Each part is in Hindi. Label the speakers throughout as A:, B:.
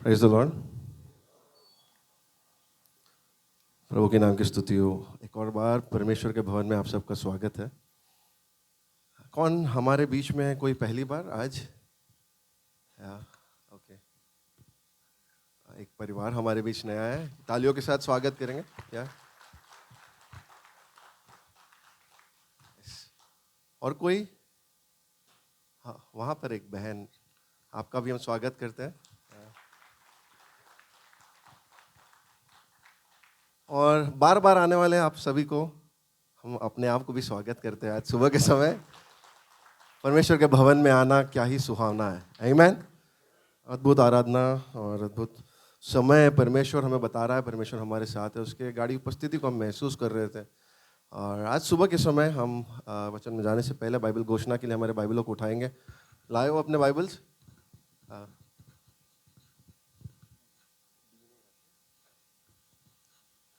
A: Praise the Lord. प्रभु के नाम की स्तुति हो। एक और बार परमेश्वर के भवन में आप सबका स्वागत है। कौन हमारे बीच में है? कोई पहली बार आज? ओके, एक परिवार हमारे बीच नया है, तालियों के साथ स्वागत करेंगे। या और कोई? हाँ, वहाँ पर एक बहन, आपका भी हम स्वागत करते हैं। और बार बार आने वाले आप सभी को हम अपने आप को भी स्वागत करते हैं। आज सुबह के समय परमेश्वर के भवन में आना क्या ही सुहावना है। आमीन। अद्भुत आराधना और अद्भुत समय परमेश्वर हमें बता रहा है। परमेश्वर हमारे साथ है, उसके गाड़ी उपस्थिति को हम महसूस कर रहे थे। और आज सुबह के समय हम वचन में जाने से पहले बाइबल घोषणा के लिए हमारे बाइबलों को उठाएंगे। लाए हो अपने बाइबल्स?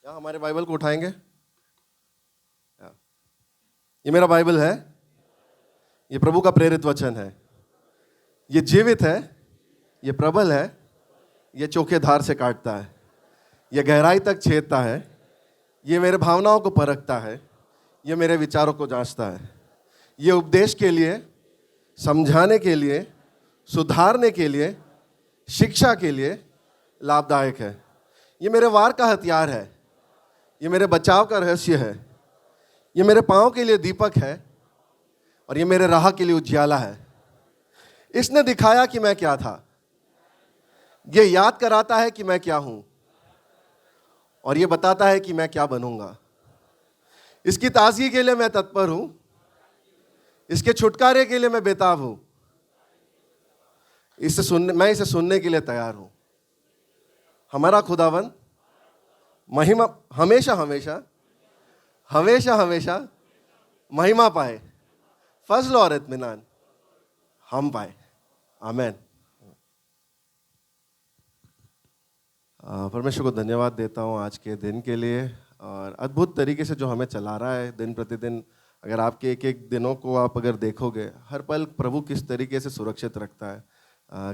A: या हमारे बाइबल को उठाएंगे। ये मेरा बाइबल है, ये प्रभु का प्रेरित वचन है, ये जीवित है, ये प्रबल है, ये चोखे धार से काटता है, ये गहराई तक छेदता है, ये मेरे भावनाओं को परखता है, ये मेरे विचारों को जांचता है। ये उपदेश के लिए, समझाने के लिए, सुधारने के लिए, शिक्षा के लिए लाभदायक है। ये मेरे वार का हथियार है, ये मेरे बचाव का रहस्य है, ये मेरे पाँव के लिए दीपक है और ये मेरे राह के लिए उजियाला है। इसने दिखाया कि मैं क्या था, ये याद कराता है कि मैं क्या हूं और ये बताता है कि मैं क्या बनूंगा। इसकी ताजगी के लिए मैं तत्पर हूं, इसके छुटकारे के लिए मैं बेताब हूं। मैं इसे सुनने के लिए तैयार हूं। हमारा खुदावन महिमा हमेशा हमेशा हमेशा हमेशा महिमा पाए, फजल और इत्मीनान हम पाए। आमीन। परमेश्वर को धन्यवाद देता हूँ आज के दिन के लिए और अद्भुत तरीके से जो हमें चला रहा है दिन प्रतिदिन। अगर आपके एक एक दिनों को आप अगर देखोगे, हर पल प्रभु किस तरीके से सुरक्षित रखता है।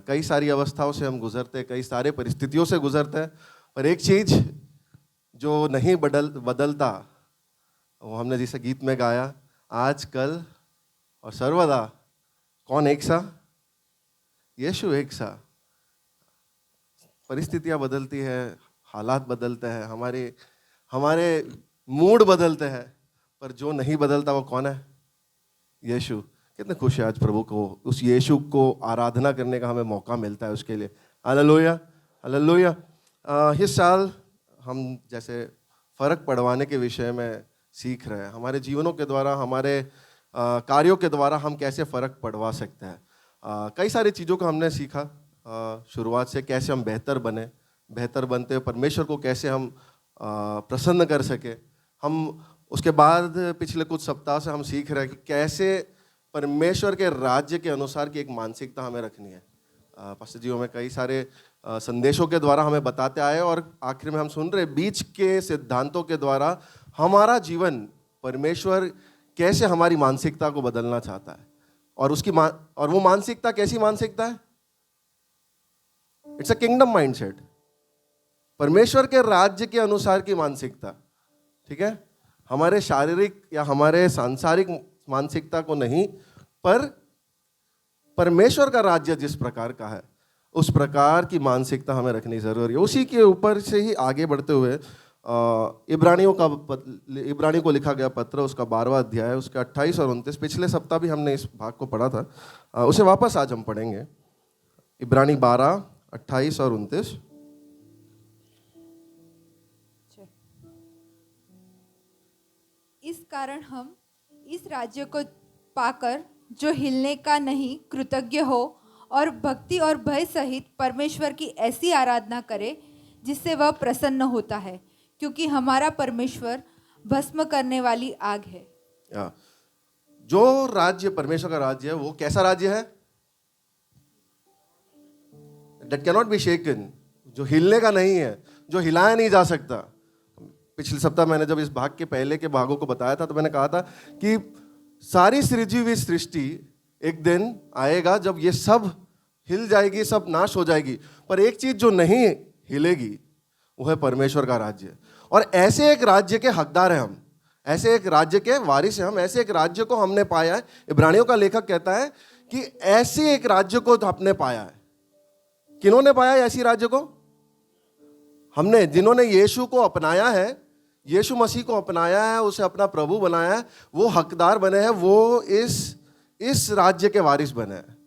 A: कई सारी अवस्थाओं से हम गुजरते हैं, कई सारे परिस्थितियों से गुजरते हैं, पर एक चीज़ जो नहीं बदलता, वो हमने जैसे गीत में गाया, आज कल और सर्वदा। कौन एक सा? यीशु एक सा। परिस्थितियाँ बदलती है, हालात बदलते हैं, हमारे मूड बदलते हैं, पर जो नहीं बदलता वो कौन है? यीशु। कितने खुश है आज प्रभु को, उस यीशु को आराधना करने का हमें मौका मिलता है उसके लिए। Hallelujah, hallelujah. इस साल हम जैसे फ़र्क पड़वाने के विषय में सीख रहे हैं। हमारे जीवनों के द्वारा, हमारे कार्यों के द्वारा हम कैसे फ़र्क पड़वा सकते हैं। कई सारी चीज़ों को हमने सीखा शुरुआत से, कैसे हम बेहतर बनते हैं, परमेश्वर को कैसे हम प्रसन्न कर सके। हम उसके बाद पिछले कुछ सप्ताह से हम सीख रहे हैं कि कैसे परमेश्वर के राज्य के अनुसार की एक मानसिकता हमें रखनी है। पास्टर जी हमें कई सारे संदेशों के द्वारा हमें बताते आए और आखिर में हम सुन रहे बीच के सिद्धांतों के द्वारा हमारा जीवन परमेश्वर कैसे हमारी मानसिकता को बदलना चाहता है। और वो मानसिकता कैसी मानसिकता है? इट्स अ किंगडम माइंडसेट, परमेश्वर के राज्य के अनुसार की मानसिकता। ठीक है, हमारे शारीरिक या हमारे सांसारिक मानसिकता को नहीं, पर परमेश्वर का राज्य जिस प्रकार का है उस प्रकार की मानसिकता हमें रखनी जरूरी है। उसी के ऊपर से ही आगे बढ़ते हुए इब्रानियों को लिखा गया पत्र, उसका 12वां अध्याय, उसका 28 और 29, पिछले सप्ताह भी हमने इस भाग को पढ़ा था, उसे वापस आज हम पढ़ेंगे। इब्रानी 12, 28 और 29।
B: इस कारण हम इस राज्य को पाकर जो हिलने का नहीं कृतज्ञ हो और भक्ति और भय सहित परमेश्वर की ऐसी आराधना करे जिससे वह प्रसन्न होता है, क्योंकि हमारा परमेश्वर भस्म करने वाली आग है।
A: जो राज्य परमेश्वर का राज्य है वो कैसा राज्य है? That cannot be shaken, जो हिलने का नहीं है, जो हिलाया नहीं जा सकता। पिछले सप्ताह मैंने जब इस भाग के पहले के भागों को बताया था तो मैंने कहा था कि सारी सृजी हुई सृष्टि एक दिन आएगा जब ये सब हिल जाएगी, सब नाश हो जाएगी, पर एक चीज जो नहीं हिलेगी वो है परमेश्वर का राज्य। और ऐसे एक राज्य के हकदार हैं हम, ऐसे एक राज्य के वारिस हैं हम, ऐसे एक राज्य को हमने पाया है। इब्रानियों का लेखक कहता है कि ऐसे एक राज्य को हमने पाया है। किन्होंने पाया है ऐसी राज्य को? हमने, जिन्होंने यीशु को अपनाया है, यीशु मसीह को अपनाया है, उसे अपना प्रभु बनाया है, वो हकदार बने हैं, वो इस राज्य के वारिस बने हैं,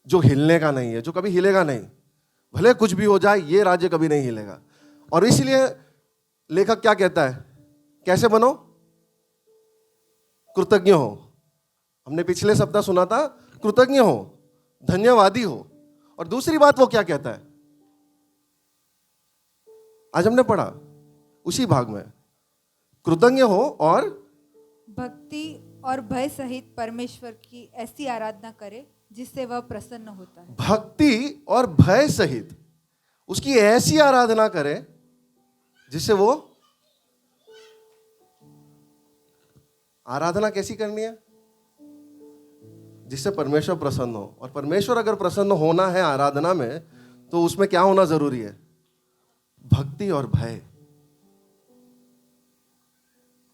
A: जो हिलने का नहीं है, जो कभी हिलेगा नहीं। भले कुछ भी हो जाए, ये राज्य कभी नहीं हिलेगा। और इसलिए लेखक क्या कहता है, कैसे बनो? कृतज्ञ हो। हमने पिछले सप्ताह सुना था, कृतज्ञ हो, धन्यवादी हो। और दूसरी बात वो क्या कहता है, आज हमने पढ़ा उसी भाग में, कृतज्ञ हो और
B: भक्ति और भय सहित परमेश्वर की ऐसी आराधना करे जिससे वह प्रसन्न होता है।
A: भक्ति और भय सहित उसकी ऐसी आराधना करें जिससे वो, आराधना कैसी करनी है? जिससे परमेश्वर प्रसन्न हो। और परमेश्वर अगर प्रसन्न होना है आराधना में, तो उसमें क्या होना जरूरी है? भक्ति और भय।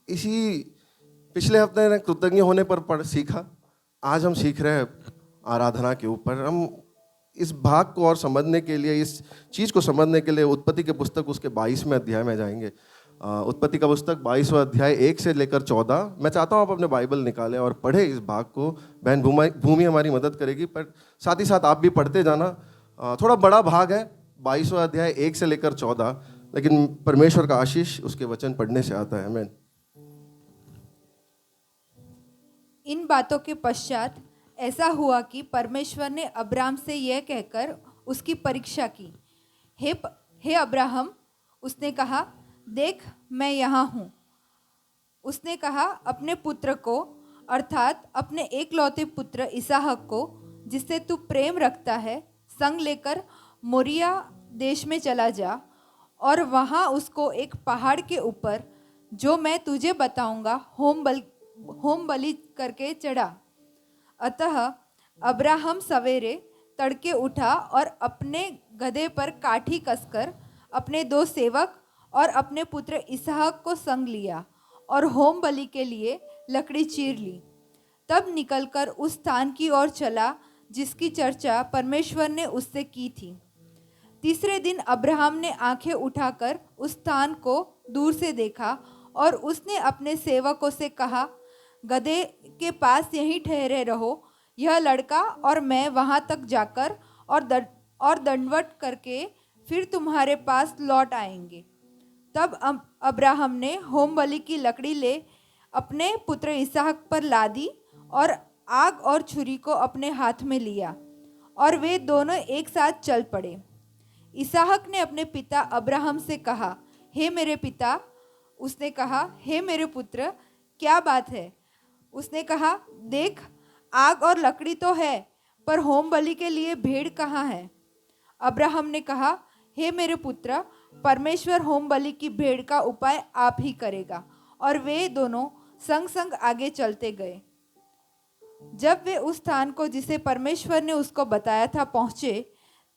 A: इसी पिछले हफ्ते ने कृतज्ञ होने पर सीखा, आज हम सीख रहे हैं आराधना के ऊपर। हम इस भाग को और समझने के लिए, इस चीज को समझने के लिए उत्पत्ति के पुस्तक उसके 22वें अध्याय में जाएंगे। उत्पत्ति का पुस्तक 22वां अध्याय 1 से लेकर 14। मैं चाहता हूं आप अपने बाइबल निकालें और पढ़े इस भाग को। बहन भूमि हमारी मदद करेगी, पर साथ ही साथ आप भी पढ़ते जाना। थोड़ा बड़ा भाग है, 22वां अध्याय 1 से लेकर 14, लेकिन परमेश्वर का आशीष उसके वचन पढ़ने से आता है। आमीन।
B: इन बातों के पश्चात ऐसा हुआ कि परमेश्वर ने अब्राम से यह कहकर उसकी परीक्षा की, हे अब्राहम। उसने कहा, देख मैं यहाँ हूँ। उसने कहा, अपने पुत्र को, अर्थात अपने एकलौते पुत्र इसहाक को, जिससे तू प्रेम रखता है, संग लेकर मोरिया देश में चला जा और वहाँ उसको एक पहाड़ के ऊपर, जो मैं तुझे बताऊंगा, होम बलि करके चढ़ा। अतः अब्राहम सवेरे तड़के उठा और अपने गधे पर काठी कसकर अपने 2 सेवक और अपने पुत्र इसहाक को संग लिया और होम बलि के लिए लकड़ी चीर ली। तब निकलकर उस स्थान की ओर चला जिसकी चर्चा परमेश्वर ने उससे की थी। तीसरे दिन अब्राहम ने आंखें उठाकर उस स्थान को दूर से देखा और उसने अपने सेवकों से कहा, गधे के पास यहीं ठहरे रहो, यह लड़का और मैं वहां तक जाकर और दंडवत करके फिर तुम्हारे पास लौट आएंगे। तब अब्राहम ने होम बलि की लकड़ी ले अपने पुत्र इसहाक पर लादी और आग और छुरी को अपने हाथ में लिया और वे दोनों एक साथ चल पड़े। इसहाक ने अपने पिता अब्राहम से कहा, हे मेरे पिता। उसने कहा, हे मेरे पुत्र, क्या बात है? उसने कहा, देख आग और लकड़ी तो है, पर होम बलि के लिए भेड़ कहाँ है? अब्राहम ने कहा, हे मेरे पुत्र, परमेश्वर होम बलि की भेड़ का उपाय आप ही करेगा। और वे दोनों संग संग आगे चलते गए। जब वे उस स्थान को जिसे परमेश्वर ने उसको बताया था पहुंचे,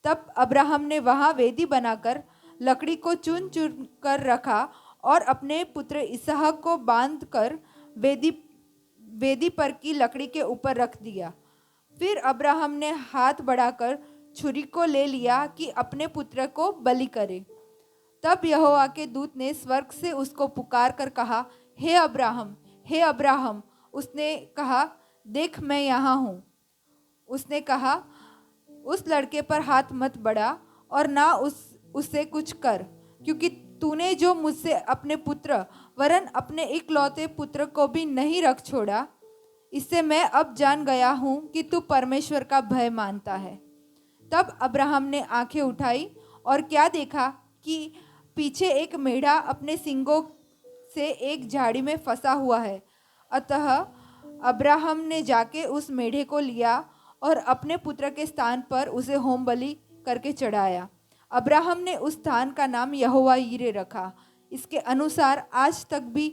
B: तब अब्राहम ने वहां वेदी बनाकर लकड़ी को चुन चुन कर रखा और अपने पुत्र इसहाक को बांध कर वेदी पर की लकड़ी के ऊपर रख दिया। फिर अब्राहम ने हाथ बढ़ाकर छुरी को ले लिया कि अपने पुत्र को बलि करे। तब यहोवा के दूत ने स्वर्ग से उसको पुकार कर कहा, हे अब्राहम, हे अब्राहम। उसने कहा, देख मैं यहाँ हूँ। उसने कहा, उस लड़के पर हाथ मत बढ़ा और ना उससे कुछ कर, क्योंकि तूने जो मुझसे अपने पुत्र वरन अपने इकलौते पुत्र को भी नहीं रख छोड़ा, इससे मैं अब जान गया हूँ कि तू परमेश्वर का भय मानता है। तब अब्राहम ने आंखें उठाई और क्या देखा कि पीछे एक मेढ़ा अपने सींगों से एक झाड़ी में फंसा हुआ है। अतः अब्राहम ने जाके उस मेढ़े को लिया और अपने पुत्र के स्थान पर उसे होम बलि करके चढ़ाया। अब्राहम ने उस स्थान का नाम यहोवा यीरे रखा। इसके अनुसार आज तक भी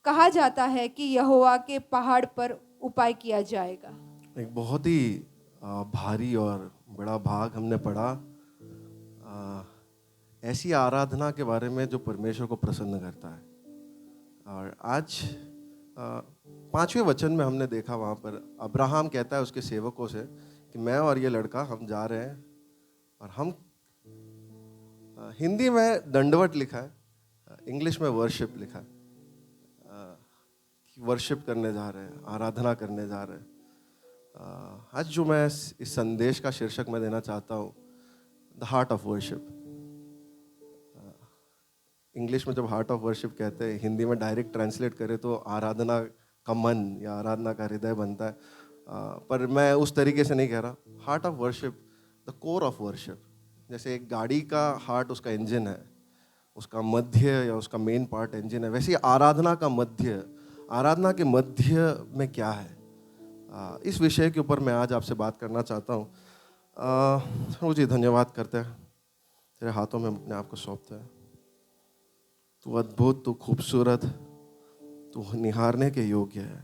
B: कहा जाता है कि यहोवा के पहाड़ पर उपाय किया जाएगा।
A: एक बहुत ही भारी और बड़ा भाग हमने पढ़ा ऐसी आराधना के बारे में जो परमेश्वर को प्रसन्न करता है। और आज 5वें वचन में हमने देखा, वहाँ पर अब्राहम कहता है उसके सेवकों से कि मैं और ये लड़का हम जा रहे हैं, और हम हिंदी में दंडवत लिखा है, इंग्लिश में वर्शिप लिखा है, वर्शिप करने जा रहे हैं, आराधना करने जा रहे हैं। आज जो मैं इस संदेश का शीर्षक मैं देना चाहता हूँ, the heart of worship. English में जब हार्ट ऑफ वर्शिप कहते हैं, हिंदी में डायरेक्ट ट्रांसलेट करें तो आराधना का मन या आराधना का हृदय बनता है, पर मैं उस तरीके से नहीं कह रहा। Heart of worship, the core of worship. जैसे एक गाड़ी का हार्ट उसका इंजन है, उसका मध्य या उसका मेन पार्ट इंजन है, वैसे ही आराधना का मध्य, आराधना के मध्य में क्या है, इस विषय के ऊपर मैं आज आपसे बात करना चाहता हूँ। प्रभु जी धन्यवाद करते हैं, तेरे हाथों में अपने आप को सौंपते हैं। तू अद्भुत, तू खूबसूरत, तू निहारने के योग्य है।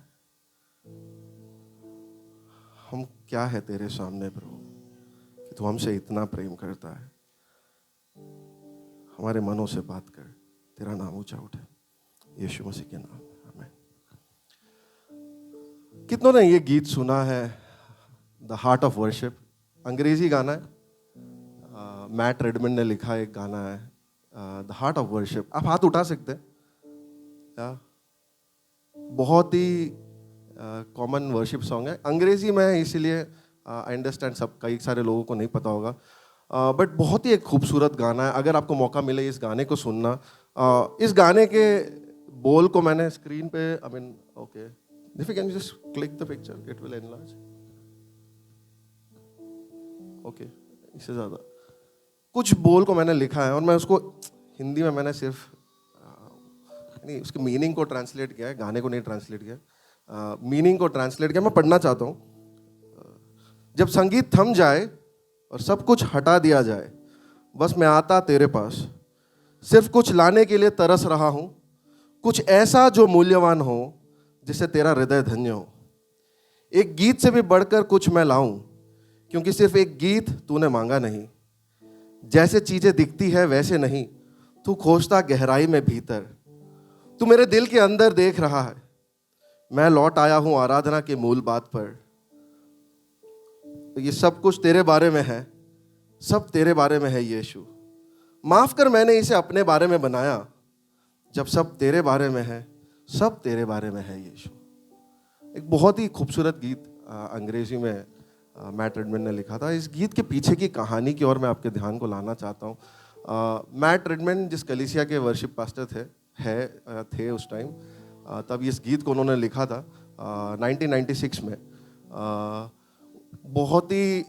A: हम क्या है तेरे सामने प्रभु कि तू हमसे इतना प्रेम करता है। हमारे मनों से बात कर, तेरा नाम ऊंचा उठे, यीशु मसीह के नाम में, आमीन। कितनों ने ये गीत सुना है, द हार्ट ऑफ वर्शिप? अंग्रेजी गाना है, मैट रेडमंड ने लिखा एक गाना है, द हार्ट ऑफ वर्शिप। आप हाथ उठा सकते हैं। बहुत ही कॉमन वर्शिप सॉन्ग है, अंग्रेजी में है, इसीलिए आई अंडरस्टैंड सब कई सारे लोगों को नहीं पता होगा, बट बहुत ही एक खूबसूरत गाना है। अगर आपको मौका मिले इस गाने को सुनना, इस गाने के बोल को मैंने स्क्रीन पे, I mean okay, if you can just click the picture it will enlarge. Okay, इससे ज़्यादा कुछ बोल को मैंने लिखा है और मैं उसको हिंदी में मैंने सिर्फ नहीं उसकी मीनिंग को ट्रांसलेट किया है, गाने को नहीं ट्रांसलेट किया, मीनिंग को ट्रांसलेट किया। मैं पढ़ना चाहता हूँ। जब संगीत थम जाए और सब कुछ हटा दिया जाए, बस मैं आता तेरे पास, सिर्फ कुछ लाने के लिए तरस रहा हूँ, कुछ ऐसा जो मूल्यवान हो, जिससे तेरा हृदय धन्य हो। एक गीत से भी बढ़कर कुछ मैं लाऊं, क्योंकि सिर्फ एक गीत तूने मांगा नहीं। जैसे चीजें दिखती है वैसे नहीं, तू खोजता गहराई में भीतर। तू मेरे दिल के अंदर देख रहा है। मैं लौट आया हूं आराधना के मूल बात पर। ये सब कुछ तेरे बारे में है, सब तेरे बारे में है यीशु। माफ कर मैंने इसे अपने बारे में बनाया, जब सब तेरे बारे में है, सब तेरे बारे में है यीशु। एक बहुत ही खूबसूरत गीत अंग्रेजी में मैट रेडमंड ने लिखा था। इस गीत के पीछे की कहानी की ओर मैं आपके ध्यान को लाना चाहता हूँ। मैट रेडमंड जिस कलीसिया के वर्शिप पास्टर थे उस टाइम, तब इस गीत को उन्होंने लिखा था 1996 में। बहुत ही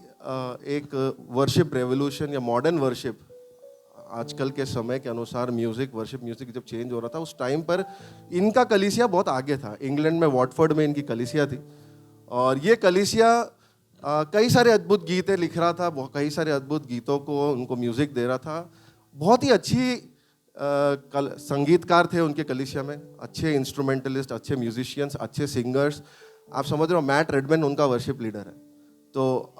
A: एक वर्शिप रेवोल्यूशन या मॉडर्न वर्शिप, आजकल के समय के अनुसार वर्शिप म्यूजिक जब चेंज हो रहा था, उस टाइम पर इनका कलीसिया बहुत आगे था। इंग्लैंड में वॉटफोर्ड में इनकी कलीसिया थी, और ये कलीसिया कई सारे अद्भुत गीतें लिख रहा था, कई सारे अद्भुत गीतों को उनको म्यूजिक दे रहा था। बहुत ही अच्छी संगीतकार थे उनके कलीसिया में, अच्छे इंस्ट्रूमेंटलिस्ट, अच्छे म्यूजिशियंस, अच्छे सिंगर्स। आप समझ रहे हो, मैट रेडमंड उनका वर्शिप लीडर है। तो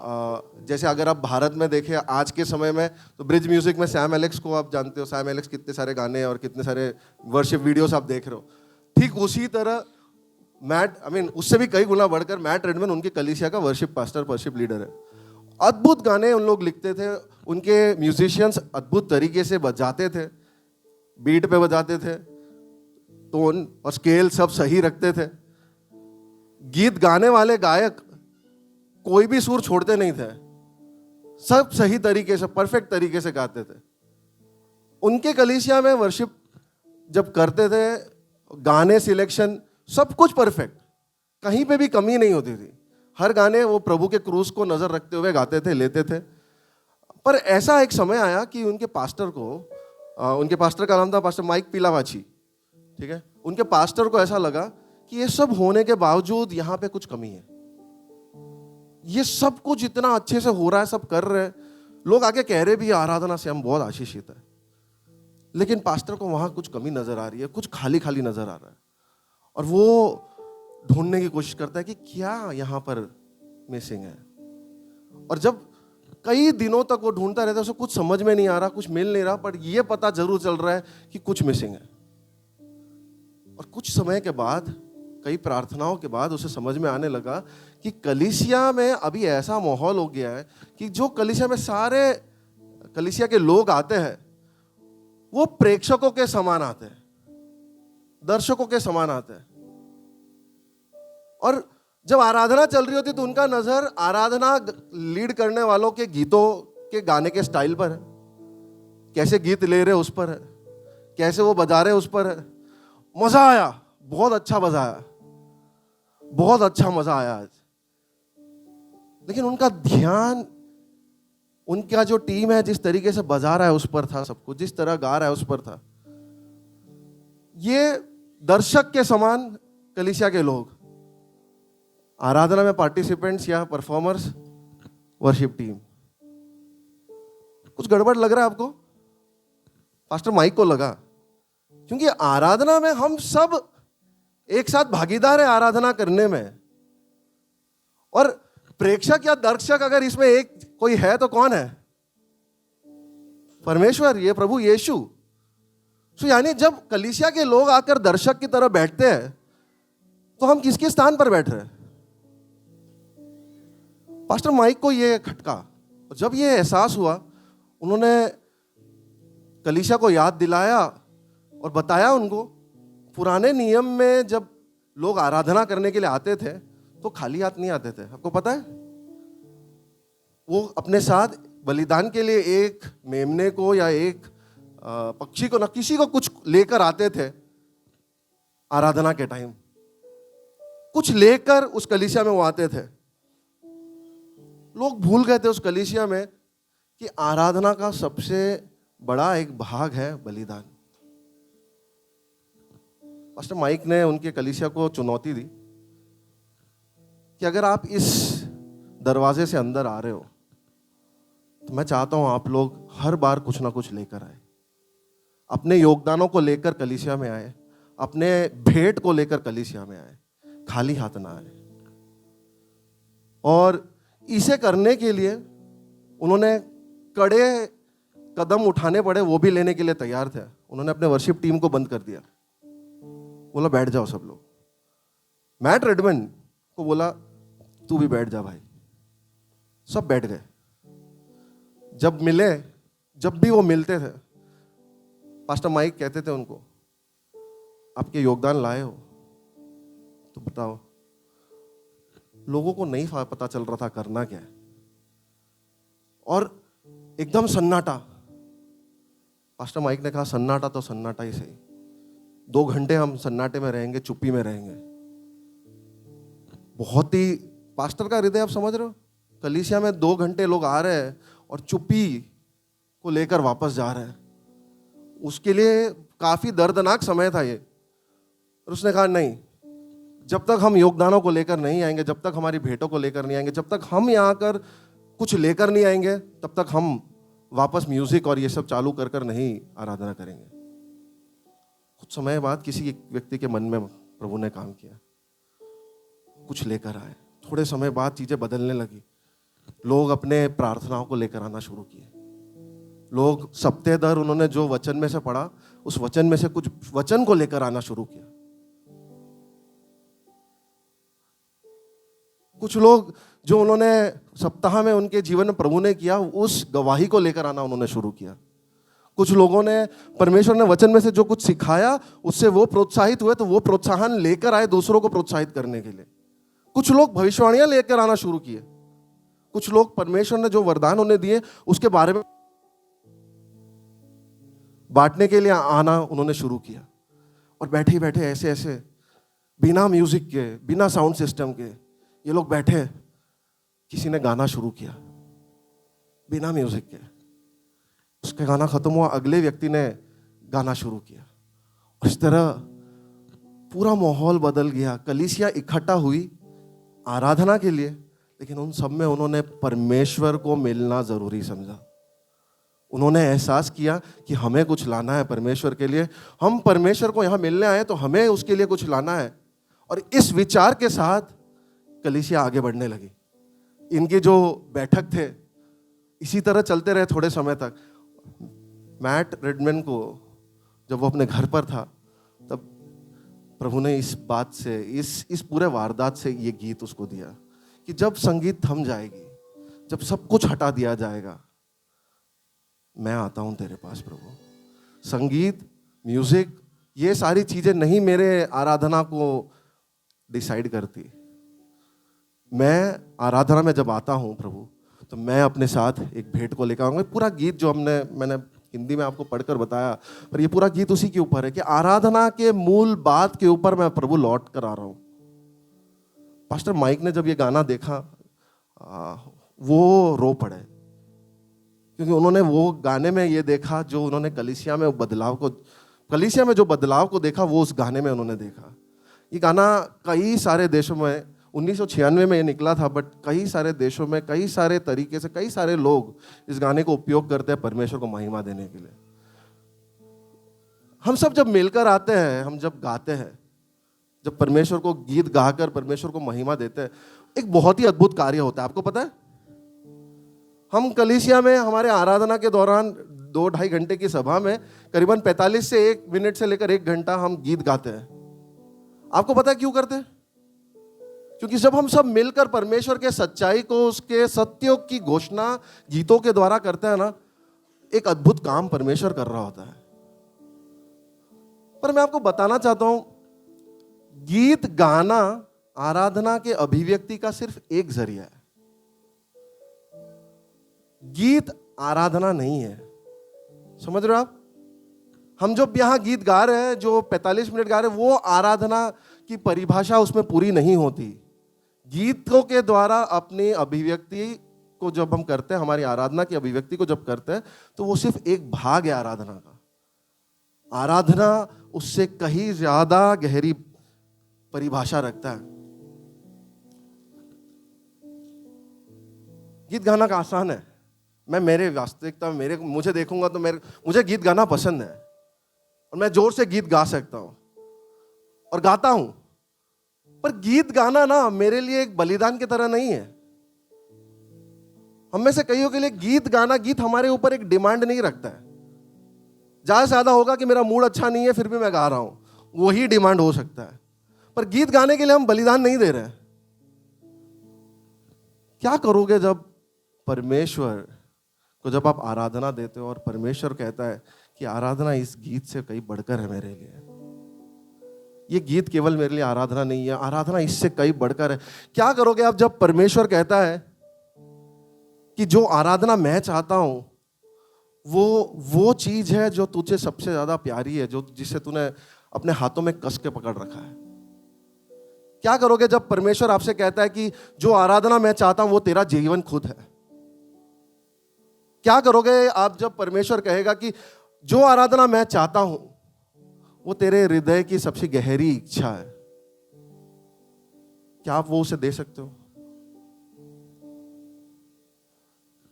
A: जैसे अगर आप भारत में देखें आज के समय में, तो ब्रिज म्यूजिक में सैम एलेक्स को आप जानते हो। सैम एलेक्स कितने सारे गाने और कितने सारे वर्शिप वीडियोस आप देख रहे हो। ठीक उसी तरह उससे भी कई गुना बढ़कर मैट रेडमंड उनके कलीसिया का वर्शिप पास्टर, वर्शिप लीडर है। अद्भुत गाने उन लोग लिखते थे, उनके म्यूजिशियंस अद्भुत तरीके से बजाते थे, बीट पे बजाते थे, टोन और स्केल सब सही रखते थे। गीत गाने वाले गायक कोई भी सुर छोड़ते नहीं थे, सब सही तरीके से, परफेक्ट तरीके से गाते थे। उनके कलीसिया में वर्शिप जब करते थे, गाने सिलेक्शन सब कुछ परफेक्ट, कहीं पे भी कमी नहीं होती थी। हर गाने वो प्रभु के क्रूस को नजर रखते हुए गाते थे, लेते थे। पर ऐसा एक समय आया कि उनके पास्टर को, उनके पास्टर का नाम था पास्टर माइक पिलावाची, ठीक है। उनके पास्टर को ऐसा लगा कि ये सब होने के बावजूद यहाँ पे कुछ कमी है। ये सब कुछ इतना अच्छे से हो रहा है, सब कर रहे हैं, लोग आके कह रहे भी आराधना से हम बहुत आशीषित है, लेकिन पास्टर को वहां कुछ कमी नजर आ रही है, कुछ खाली खाली नजर आ रहा है। और वो ढूंढने की कोशिश करता है कि क्या यहाँ पर मिसिंग है। और जब कई दिनों तक वो ढूंढता रहता है, उसे कुछ समझ में नहीं आ रहा, कुछ मिल नहीं रहा, पर ये पता जरूर चल रहा है कि कुछ मिसिंग है। और कुछ समय के बाद, कई प्रार्थनाओं के बाद उसे समझ में आने लगा कि कलीसिया में अभी ऐसा माहौल हो गया है कि जो कलीसिया में सारे कलीसिया के लोग आते हैं वो प्रेक्षकों के समान आते हैं, दर्शकों के समान आते हैं। और जब आराधना चल रही होती तो उनका नजर आराधना लीड करने वालों के गीतों के गाने के स्टाइल पर है, कैसे गीत ले रहे उस पर है, कैसे वो बजा रहे उस पर है। मजा आया, बहुत अच्छा बजाया, बहुत अच्छा मजा आया आज। लेकिन उनका ध्यान, उनका जो टीम है जिस तरीके से बजा रहा है उस पर था, सब कुछ जिस तरह गा रहा है उस पर था। ये दर्शक के समान कलीसिया के लोग, आराधना में पार्टिसिपेंट्स या परफॉर्मर्स, वर्शिप टीम। कुछ गड़बड़ लग रहा है आपको? पास्टर माइक को लगा, क्योंकि आराधना में हम सब एक साथ भागीदार है आराधना करने में। और प्रेक्षक या दर्शक अगर इसमें एक कोई है तो कौन है? परमेश्वर, ये प्रभु यीशु। तो यानी जब कलीसिया के लोग आकर दर्शक की तरह बैठते हैं तो हम किसके स्थान पर बैठ रहे हैं? पास्टर माइक को ये खटका, और जब ये एहसास हुआ, उन्होंने कलीसिया को याद दिलाया और बताया उनको, पुराने नियम में जब लोग आराधना करने के लिए आते थे तो खाली हाथ नहीं आते थे। आपको पता है, वो अपने साथ बलिदान के लिए एक मेमने को या एक पक्षी को, ना किसी को कुछ लेकर आते थे। आराधना के टाइम कुछ लेकर उस कलीसिया में वो आते थे। लोग भूल गए थे उस कलीसिया में कि आराधना का सबसे बड़ा एक भाग है बलिदान। पास्टर माइक ने उनके कलीसिया को चुनौती दी कि अगर आप इस दरवाजे से अंदर आ रहे हो तो मैं चाहता हूं आप लोग हर बार कुछ ना कुछ लेकर आए, अपने योगदानों को लेकर कलीसिया में आए, अपने भेंट को लेकर कलीसिया में आए, खाली हाथ ना आए। और इसे करने के लिए उन्होंने कड़े कदम उठाने पड़े, वो भी लेने के लिए तैयार थे। उन्होंने अपने वर्शिप टीम को बंद कर दिया, बोला बैठ जाओ सब लोग। मैट रेडमंड को बोला तू भी बैठ जा भाई। सब बैठ गए। जब भी वो मिलते थे, पास्टर माइक कहते थे उनको, आपके योगदान लाए हो तो बताओ। लोगों को नहीं पता चल रहा था करना क्या है, और एकदम सन्नाटा। पास्टर माइक ने कहा सन्नाटा तो सन्नाटा ही सही, 2 घंटे हम सन्नाटे में रहेंगे, चुप्पी में रहेंगे। बहुत ही पास्टर का हृदय, आप समझ रहे हो? कलीसिया में 2 घंटे लोग आ रहे हैं और चुप्पी को लेकर वापस जा रहे हैं। उसके लिए काफी दर्दनाक समय था ये। और उसने कहा नहीं, जब तक हम योगदानों को लेकर नहीं आएंगे, जब तक हमारी भेंटों को लेकर नहीं आएंगे, जब तक हम यहाँ आकर कुछ लेकर नहीं आएंगे, तब तक हम वापस म्यूजिक और ये सब चालू कर कर नहीं आराधना करेंगे। कुछ समय बाद किसी व्यक्ति के मन में प्रभु ने काम किया, कुछ लेकर आए। थोड़े समय बाद चीजें बदलने लगी। लोग अपने प्रार्थनाओं को लेकर आना शुरू किए। लोग सप्ताह दर उन्होंने जो वचन में से पढ़ा, उस वचन में से कुछ वचन को लेकर आना शुरू किया। कुछ लोग जो उन्होंने सप्ताह में उनके जीवन में प्रभु ने किया, उस गवाही को लेकर आना उन्होंने शुरू किया। कुछ लोगों ने, परमेश्वर ने वचन में से जो कुछ सिखाया उससे वो प्रोत्साहित हुए, तो वो प्रोत्साहन लेकर आए दूसरों को प्रोत्साहित करने के लिए। कुछ लोग भविष्यवाणियां लेकर आना शुरू किए। कुछ लोग परमेश्वर ने जो वरदान उन्हें दिए उसके बारे में बांटने के लिए आना उन्होंने शुरू किया। और बैठे बैठे ऐसे ऐसे बिना म्यूजिक के, बिना साउंड सिस्टम के ये लोग बैठे, किसी ने गाना शुरू किया बिना म्यूजिक के। उसका गाना खत्म हुआ, अगले व्यक्ति ने गाना शुरू किया। और इस तरह पूरा माहौल बदल गया। कलीसिया इकट्ठा हुई आराधना के लिए, लेकिन उन सब में उन्होंने परमेश्वर को मिलना जरूरी समझा। उन्होंने एहसास किया कि हमें कुछ लाना है परमेश्वर के लिए। हम परमेश्वर को यहाँ मिलने आए तो हमें उसके लिए कुछ लाना है। और इस विचार के साथ कलीसिया आगे बढ़ने लगी। इनके जो बैठक थे इसी तरह चलते रहे थोड़े समय तक। मैट रेडमैन को जब वो अपने घर पर था, तब प्रभु ने इस बात से, इस पूरे वारदात से ये गीत उसको दिया कि जब संगीत थम जाएगी, जब सब कुछ हटा दिया जाएगा, मैं आता हूं तेरे पास प्रभु। संगीत, म्यूजिक, ये सारी चीजें नहीं मेरे आराधना को डिसाइड करती। मैं आराधना में जब आता हूं प्रभु, तो मैं अपने साथ एक भेंट को लेकर आऊंगा। पूरा गीत जो मैंने हिंदी में आपको पढ़कर बताया, पर ये पूरा गीत उसी के ऊपर है कि आराधना के मूल बात के ऊपर मैं प्रभु लौट कर आ रहा हूं। पास्टर माइक ने जब ये गाना देखा, वो रो पड़े, क्योंकि उन्होंने वो गाने में ये देखा जो उन्होंने कलीसिया में जो बदलाव को देखा, वो उस गाने में उन्होंने देखा। ये गाना कई सारे देशों में 1996 में ये निकला था, बट कई सारे देशों में कई सारे तरीके से कई सारे लोग इस गाने को उपयोग करते हैं परमेश्वर को महिमा देने के लिए। हम सब जब मिलकर आते हैं, हम जब गाते हैं, जब परमेश्वर को गीत गाकर परमेश्वर को महिमा देते हैं, एक बहुत ही अद्भुत कार्य होता है। आपको पता है, हम कलीसिया में हमारे आराधना के दौरान 2-2.5 घंटे की सभा में करीबन 45 से 1 मिनट से लेकर 1 घंटा हम गीत गाते हैं। आपको पता है क्यों करते हैं? क्योंकि जब हम सब मिलकर परमेश्वर के सच्चाई को, उसके सत्यों की घोषणा गीतों के द्वारा करते हैं ना, एक अद्भुत काम परमेश्वर कर रहा होता है। पर मैं आपको बताना चाहता हूं, गीत गाना आराधना के अभिव्यक्ति का सिर्फ एक जरिया है। गीत आराधना नहीं है। समझ रहे हो आप? हम जो यहां गीत गा रहे हैं, जो 45 मिनट गा रहे हैं, वो आराधना की परिभाषा उसमें पूरी नहीं होती। गीतों के द्वारा अपनी अभिव्यक्ति को जब हम करते हैं, हमारी आराधना की अभिव्यक्ति को जब करते हैं, तो वो सिर्फ एक भाग है आराधना का। आराधना उससे कहीं ज्यादा गहरी परिभाषा रखता है। गीत गाना का आसान है। मैं मेरे वास्तविकता में मुझे देखूंगा तो मुझे गीत गाना पसंद है, और मैं जोर से गीत गा सकता हूं और गाता हूं। पर गीत गाना ना मेरे लिए एक बलिदान की तरह नहीं है। हम में से कईयों के लिए गीत हमारे ऊपर एक डिमांड नहीं रखता है। ज्यादा से ज्यादा होगा कि मेरा मूड अच्छा नहीं है, फिर भी मैं गा रहा हूं, वही डिमांड हो सकता है। पर गीत गाने के लिए हम बलिदान नहीं दे रहे हैं। क्या करोगे जब परमेश्वर को, जब आप आराधना देते हो और परमेश्वर कहता है कि आराधना इस गीत से कहीं बढ़कर है मेरे लिए, ये गीत केवल मेरे लिए आराधना नहीं है, आराधना इससे कहीं बढ़कर है। क्या करोगे आप जब परमेश्वर कहता है कि जो आराधना मैं चाहता हूं वो चीज है जो तुझे सबसे ज्यादा प्यारी है, जो जिसे तूने अपने हाथों में कस के पकड़ रखा है? क्या करोगे जब परमेश्वर आपसे कहता है कि जो आराधना मैं चाहता हूं वो तेरा जीवन खुद है? क्या करोगे आप जब परमेश्वर कहेगा कि जो आराधना मैं चाहता हूं वो तेरे हृदय की सबसे गहरी इच्छा है? क्या आप वो उसे दे सकते हो?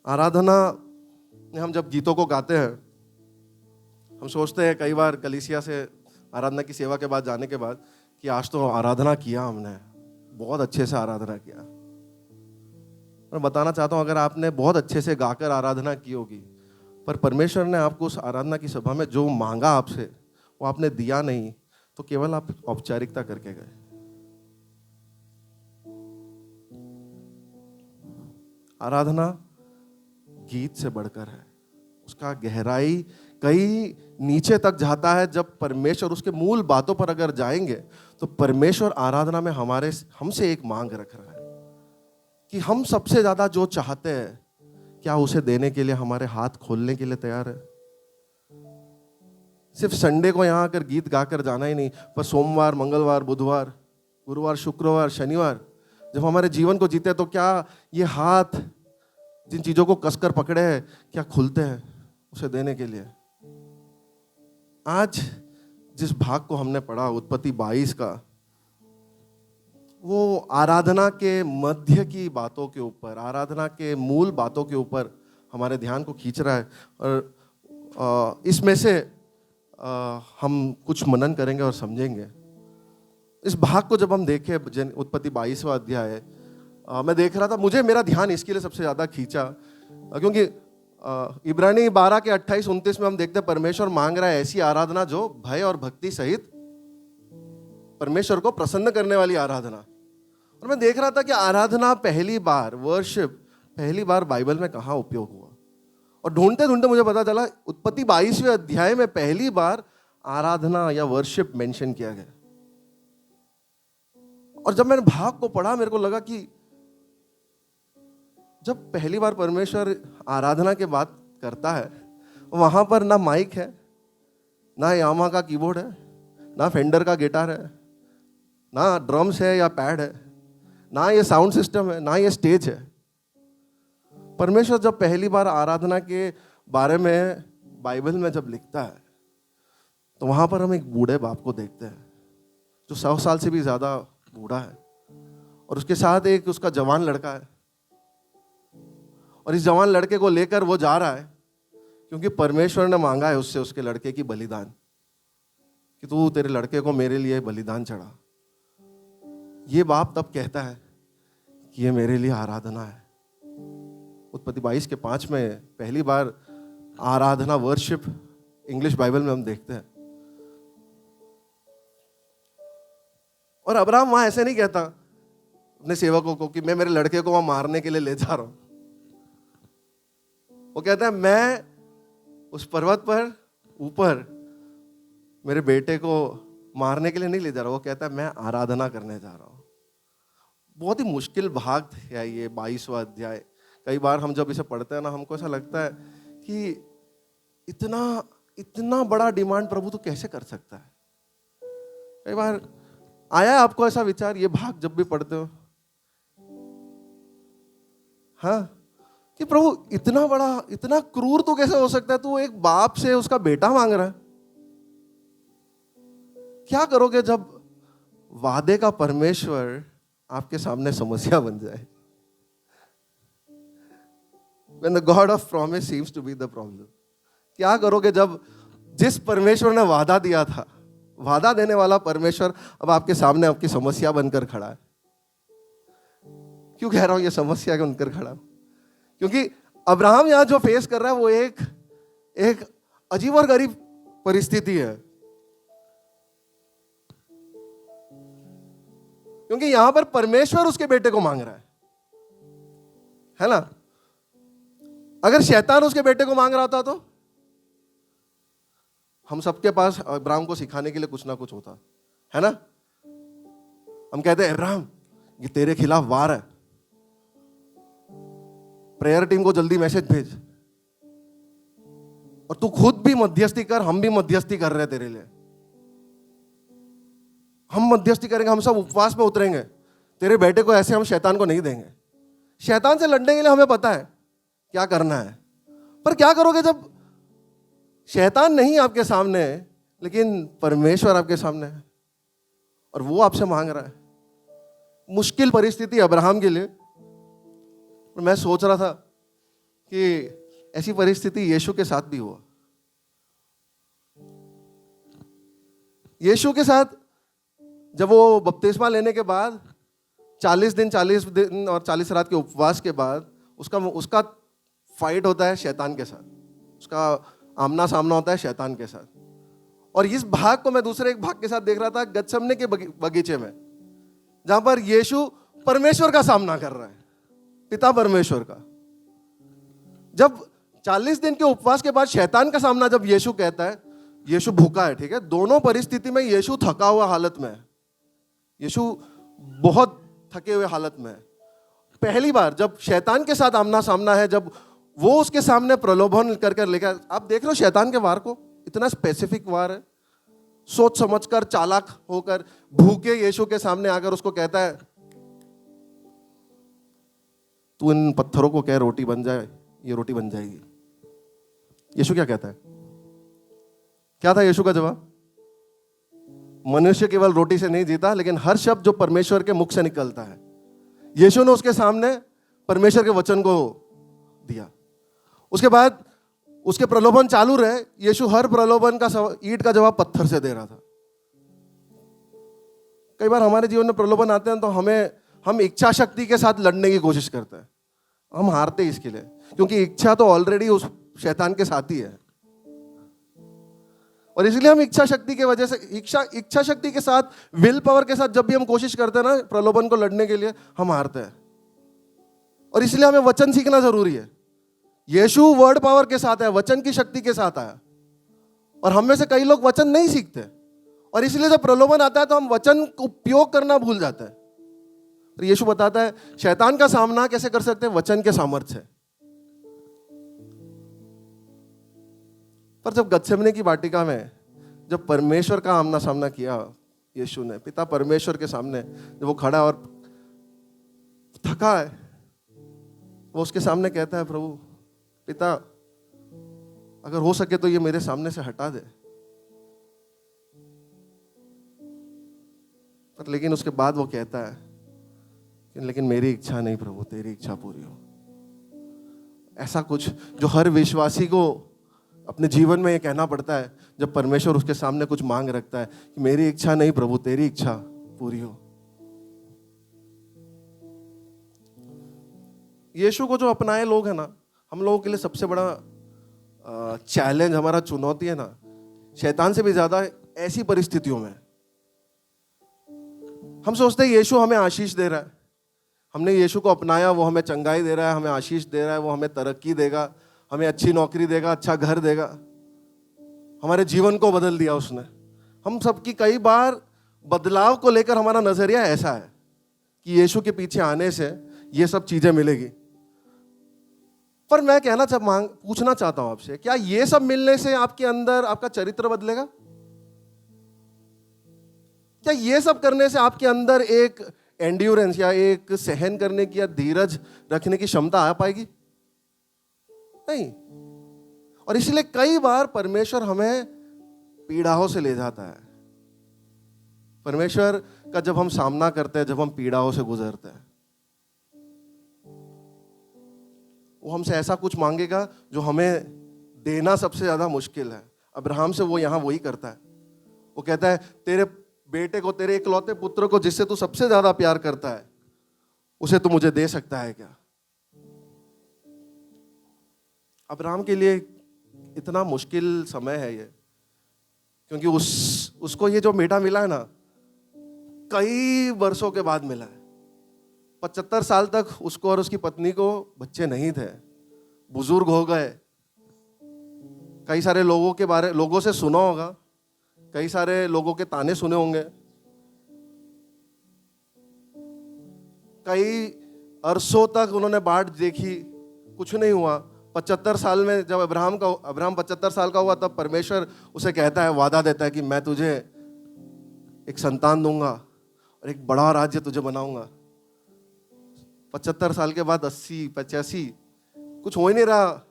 A: आराधना में हम जब गीतों को गाते हैं, हम सोचते हैं कई बार कलीसिया से आराधना की सेवा के बाद जाने के बाद कि आज तो आराधना किया, हमने बहुत अच्छे से आराधना किया। मैं बताना चाहता हूं, अगर आपने बहुत अच्छे से गाकर आराधना की होगी, पर परमेश्वर ने आपको उस आराधना की सभा में जो मांगा आपसे वो आपने दिया नहीं, तो केवल आप औपचारिकता करके गए। आराधना गीत से बढ़कर है, उसका गहराई कई नीचे तक जाता है। जब परमेश्वर उसके मूल बातों पर अगर जाएंगे, तो परमेश्वर आराधना में हमसे एक मांग रख रहा है कि हम सबसे ज्यादा जो चाहते हैं, क्या उसे देने के लिए हमारे हाथ खोलने के लिए तैयार है? सिर्फ संडे को यहाँ आकर गीत गाकर जाना ही नहीं, पर सोमवार, मंगलवार, बुधवार, गुरुवार, शुक्रवार, शनिवार जब हमारे जीवन को जीते, तो क्या ये हाथ जिन चीजों को कसकर पकड़े हैं, क्या खुलते हैं उसे देने के लिए? आज जिस भाग को हमने पढ़ा, उत्पत्ति 22 का, वो आराधना के मध्य की बातों के ऊपर, आराधना के मूल बातों के ऊपर हमारे ध्यान को खींच रहा है। और इसमें से हम कुछ मनन करेंगे और समझेंगे। इस भाग को जब हम देखें, उत्पत्ति 22वां अध्याय, मैं देख रहा था, मेरा ध्यान इसके लिए सबसे ज़्यादा खींचा क्योंकि इब्रानी 12 के 28-29 में हम देखते हैं परमेश्वर मांग रहा है ऐसी आराधना जो भय और भक्ति सहित परमेश्वर को प्रसन्न करने वाली आराधना। और मैं देख रहा था कि आराधना पहली बार, वर्शिप पहली बार बाइबल में कहाँ उपयोग हुआ, और ढूंढते ढूंढते मुझे पता चला उत्पत्ति 22वें अध्याय में पहली बार आराधना या वर्शिप मेंशन किया गया। और जब मैंने भाग को पढ़ा मेरे को लगा कि जब पहली बार परमेश्वर आराधना के बात करता है, वहां पर ना माइक है, ना यामा का कीबोर्ड है, ना फेंडर का गिटार है, ना ड्रम्स है या पैड है, ना ये साउंड सिस्टम है, ना ये स्टेज है। परमेश्वर जब पहली बार आराधना के बारे में बाइबल में जब लिखता है तो वहां पर हम एक बूढ़े बाप को देखते हैं जो 100 साल से भी ज्यादा बूढ़ा है, और उसके साथ एक उसका जवान लड़का है। और इस जवान लड़के को लेकर वो जा रहा है क्योंकि परमेश्वर ने मांगा है उससे, उसके लड़के की बलिदान, कि तू तेरे लड़के को मेरे लिए बलिदान चढ़ा। ये बाप तब कहता है कि ये मेरे लिए आराधना है। उत्पत्ति 22 के 5 में पहली बार आराधना, वर्शिप इंग्लिश बाइबल में हम देखते हैं। और अब्राहम वहां ऐसे नहीं कहता अपने सेवकों को कि मैं मेरे लड़के को वहां मारने के लिए ले जा रहा हूं। वो कहता है मैं उस पर्वत पर ऊपर मेरे बेटे को मारने के लिए नहीं ले जा रहा। वो कहता है मैं आराधना करने जा रहा हूं। बहुत ही मुश्किल भाग है ये 22वां अध्याय। कई बार हम जब इसे पढ़ते हैं ना, हमको ऐसा लगता है कि इतना बड़ा डिमांड प्रभु तो कैसे कर सकता है। कई बार आया है आपको ऐसा विचार ये भाग जब भी पढ़ते हो, हाँ, कि प्रभु इतना बड़ा, इतना क्रूर तो कैसे हो सकता है। तू एक बाप से उसका बेटा मांग रहा है। क्या करोगे जब वादे का परमेश्वर आपके सामने समस्या बन जाए? When the God of promise seems to be the problem. क्या करोगे जब जिस परमेश्वर ने वादा दिया था, वादा देने वाला परमेश्वर अब आपके सामने आपकी समस्या बनकर खड़ा है? क्यों कह रहा हूं ये समस्या बनकर खड़ा? क्योंकि अब्राहम यहां जो फेस कर रहा है वो एक अजीब और गरीब परिस्थिति है। क्योंकि यहां पर परमेश्वर उसके बेटे को मांग रहा है ना। अगर शैतान उसके बेटे को मांग रहा होता तो हम सबके पास अब्राहम को सिखाने के लिए कुछ ना कुछ होता है ना। हम कहते हैं अब्राहम ये तेरे खिलाफ वार है, प्रेयर टीम को जल्दी मैसेज भेज, और तू खुद भी मध्यस्थी कर, हम भी मध्यस्थी कर रहे हैं तेरे लिए। हम मध्यस्थी करेंगे, हम सब उपवास में उतरेंगे, तेरे बेटे को ऐसे हम शैतान को नहीं देंगे। शैतान से लड़ने के लिए हमें पता है क्या करना है। पर क्या करोगे जब शैतान नहीं आपके सामने है लेकिन परमेश्वर आपके सामने है और वो आपसे मांग रहा है? मुश्किल परिस्थिति अब्राहम के लिए। और मैं सोच रहा था कि ऐसी परिस्थिति यीशु के साथ भी हुआ। यीशु के साथ जब वो बपतिस्मा लेने के बाद 40 दिन और 40 रात के उपवास के बाद उसका फाइट होता है शैतान के साथ, उसका आमना सामना होता है शैतान के साथ। और इस भाग को मैं दूसरे एक भाग के साथ देख रहा था गतसमने के बगीचे में, जहां पर यीशु परमेश्वर का सामना कर रहा है, पिता परमेश्वर का। जब 40 दिन के उपवास के बाद शैतान का सामना जब यीशु कहता है, यीशु भूखा है, ठीक है, दोनों परिस्थिति में यीशु थका हुआ हालत में है, यीशु बहुत थके हुए हालत में है। पहली बार जब शैतान के साथ आमना सामना है, जब वो उसके सामने प्रलोभन करके लेकर, आप देख रहे हो शैतान के वार को, इतना स्पेसिफिक वार है। सोच समझकर, चालाक होकर, भूखे यीशु के सामने आकर उसको कहता है तू इन पत्थरों को कह रोटी बन जाए, ये रोटी बन जाएगी। यीशु क्या कहता है? क्या था यीशु का जवाब? मनुष्य केवल रोटी से नहीं जीता लेकिन हर शब्द जो परमेश्वर के मुख से निकलता है। यीशु ने उसके सामने परमेश्वर के वचन को दिया। उसके बाद उसके प्रलोभन चालू रहे, यीशु हर प्रलोभन का ईंट का जवाब पत्थर से दे रहा था। कई बार हमारे जीवन में प्रलोभन आते हैं तो हम इच्छा शक्ति के साथ लड़ने की कोशिश करते हैं। हम हारते हैं इसके लिए, क्योंकि इच्छा तो ऑलरेडी उस शैतान के साथ ही है। और इसलिए हम इच्छा शक्ति के वजह से, इच्छा शक्ति के साथ, विल पावर के साथ जब भी हम कोशिश करते हैं ना प्रलोभन को लड़ने के लिए, हम हारते हैं। और इसलिए हमें वचन सीखना जरूरी है। यीशु वर्ड पावर के साथ है, वचन की शक्ति के साथ आया, और हम में से कई लोग वचन नहीं सीखते, और इसलिए जब प्रलोभन आता है तो हम वचन का उपयोग करना भूल जाते हैं। तो यीशु बताता है शैतान का सामना कैसे कर सकते हैं, वचन के सामर्थ्य से। पर जब गत्सेमने की वाटिका में जब परमेश्वर का आमना सामना किया यीशु ने, पिता परमेश्वर के सामने जब वो खड़ा और थका है, वो उसके सामने कहता है, प्रभु पिता अगर हो सके तो ये मेरे सामने से हटा दे। पर लेकिन उसके बाद वो कहता है कि लेकिन मेरी इच्छा नहीं प्रभु, तेरी इच्छा पूरी हो। ऐसा कुछ जो हर विश्वासी को अपने जीवन में ये कहना पड़ता है जब परमेश्वर उसके सामने कुछ मांग रखता है कि मेरी इच्छा नहीं प्रभु, तेरी इच्छा पूरी हो। यीशु को जो अपनाए लोग हैं ना, हम लोगों के लिए सबसे बड़ा चैलेंज, हमारा चुनौती है ना, शैतान से भी ज्यादा ऐसी परिस्थितियों में। हम सोचते हैं यीशु हमें आशीष दे रहा है, हमने यीशु को अपनाया, वो हमें चंगाई दे रहा है, हमें आशीष दे रहा है, वो हमें तरक्की देगा, हमें अच्छी नौकरी देगा, अच्छा घर देगा, हमारे जीवन को बदल दिया उसने। हम सबकी कई बार बदलाव को लेकर हमारा नजरिया ऐसा है कि यीशु के पीछे आने से ये सब चीजें मिलेगी। पर मैं पूछना चाहता हूं आपसे, क्या ये सब मिलने से आपके अंदर आपका चरित्र बदलेगा? क्या ये सब करने से आपके अंदर एक एंड्योरेंस या एक सहन करने की या धीरज रखने की क्षमता आ पाएगी? नहीं। और इसलिए कई बार परमेश्वर हमें पीड़ाओं से ले जाता है। परमेश्वर का जब हम सामना करते हैं, जब हम पीड़ाओं से गुजरते हैं, वो हमसे ऐसा कुछ मांगेगा जो हमें देना सबसे ज्यादा मुश्किल है। अब्राहम से वो यहां वही करता है। वो कहता है तेरे बेटे को, तेरे इकलौते पुत्र को जिससे तू सबसे ज्यादा प्यार करता है, उसे तू मुझे दे सकता है क्या? अब्राहम के लिए इतना मुश्किल समय है ये, क्योंकि उसको ये जो बेटा मिला है ना, कई वर्षों के बाद मिला है। 75 साल तक उसको और उसकी पत्नी को बच्चे नहीं थे, बुजुर्ग हो गए। कई सारे लोगों से सुना होगा, कई सारे लोगों के ताने सुने होंगे, कई अरसों तक उन्होंने बाट देखी, कुछ नहीं हुआ। 75 साल में जब अब्राहम 75 साल का हुआ, तब परमेश्वर उसे कहता है, वादा देता है कि मैं तुझे एक संतान दूंगा और एक बड़ा राज्य तुझे बनाऊंगा। 75 साल के बाद 80, 85, कुछ हो ही नहीं रहा।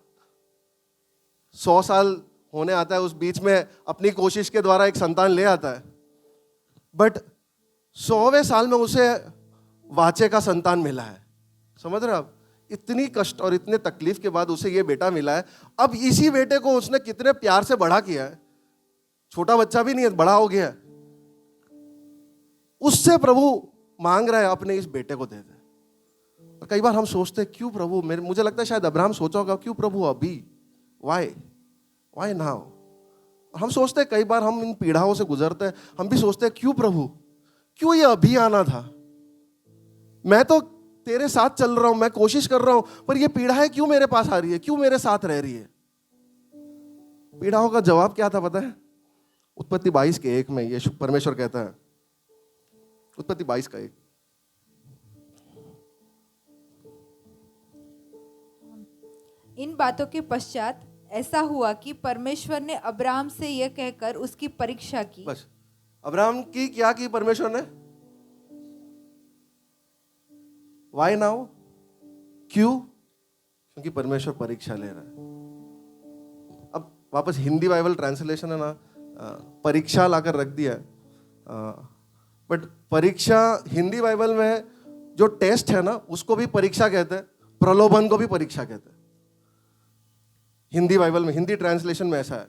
A: 100 साल होने आता है, उस बीच में अपनी कोशिश के द्वारा एक संतान ले आता है। बट 100वें साल में उसे वाचे का संतान मिला है। समझ रहे आप? इतनी कष्ट और इतने तकलीफ के बाद उसे ये बेटा मिला है। अब इसी बेटे को उसने कितने प्यार से बड़ा किया है, छोटा बच्चा भी नहीं है, बड़ा हो गया है। उससे प्रभु मांग रहा है अपने इस बेटे को दे दे। और कई बार हम सोचते हैं क्यों प्रभु, मुझे लगता है शायद अब्राहम सोचा होगा, क्यों प्रभु अभी, वाई नाउ? हम सोचते हैं, कई बार हम इन पीड़ाओं से गुजरते हैं, हम भी सोचते हैं क्यों प्रभु, क्यों ये अभी आना था? मैं तो तेरे साथ चल रहा हूं, मैं कोशिश कर रहा हूं, पर ये पीड़ाएं क्यों मेरे पास आ रही है, क्यों मेरे साथ रह रही है? पीड़ाओं का जवाब क्या था पता है? उत्पत्ति 22:1 में ये परमेश्वर कहता है, उत्पत्ति 22:1,
B: इन बातों के पश्चात ऐसा हुआ कि परमेश्वर ने अब्राहम से यह कहकर उसकी परीक्षा की।
A: बस अब्राहम की क्या की परमेश्वर ने? Why now? क्यों? क्योंकि परमेश्वर परीक्षा ले रहा है। अब वापस हिंदी बाइबल ट्रांसलेशन है ना, परीक्षा लाकर रख दिया है, बट परीक्षा हिंदी बाइबल में जो टेस्ट है ना, उसको भी परीक्षा कहते हैं, प्रलोभन को भी परीक्षा कहते हैं। हिंदी बाइबल में, हिंदी ट्रांसलेशन में ऐसा है।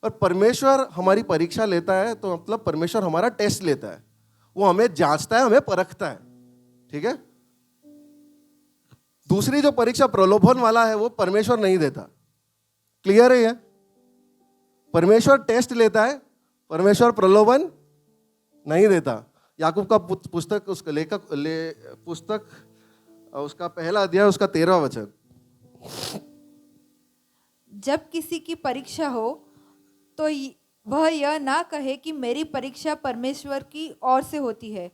A: और परमेश्वर हमारी परीक्षा लेता है तो मतलब परमेश्वर हमारा टेस्ट लेता है, वो हमें जांचता है, हमें परखता है। ठीक है? दूसरी जो परीक्षा प्रलोभन वाला है वो परमेश्वर नहीं देता। क्लियर है ये? परमेश्वर टेस्ट लेता है, परमेश्वर प्रलोभन नहीं देता। याकूब का पुस्तक, उसका पुस्तक उसका पहला अध्याय उसका 13वां वचन।
B: जब किसी की परीक्षा हो तो वह यह ना कहे कि मेरी परीक्षा परमेश्वर की ओर से होती है,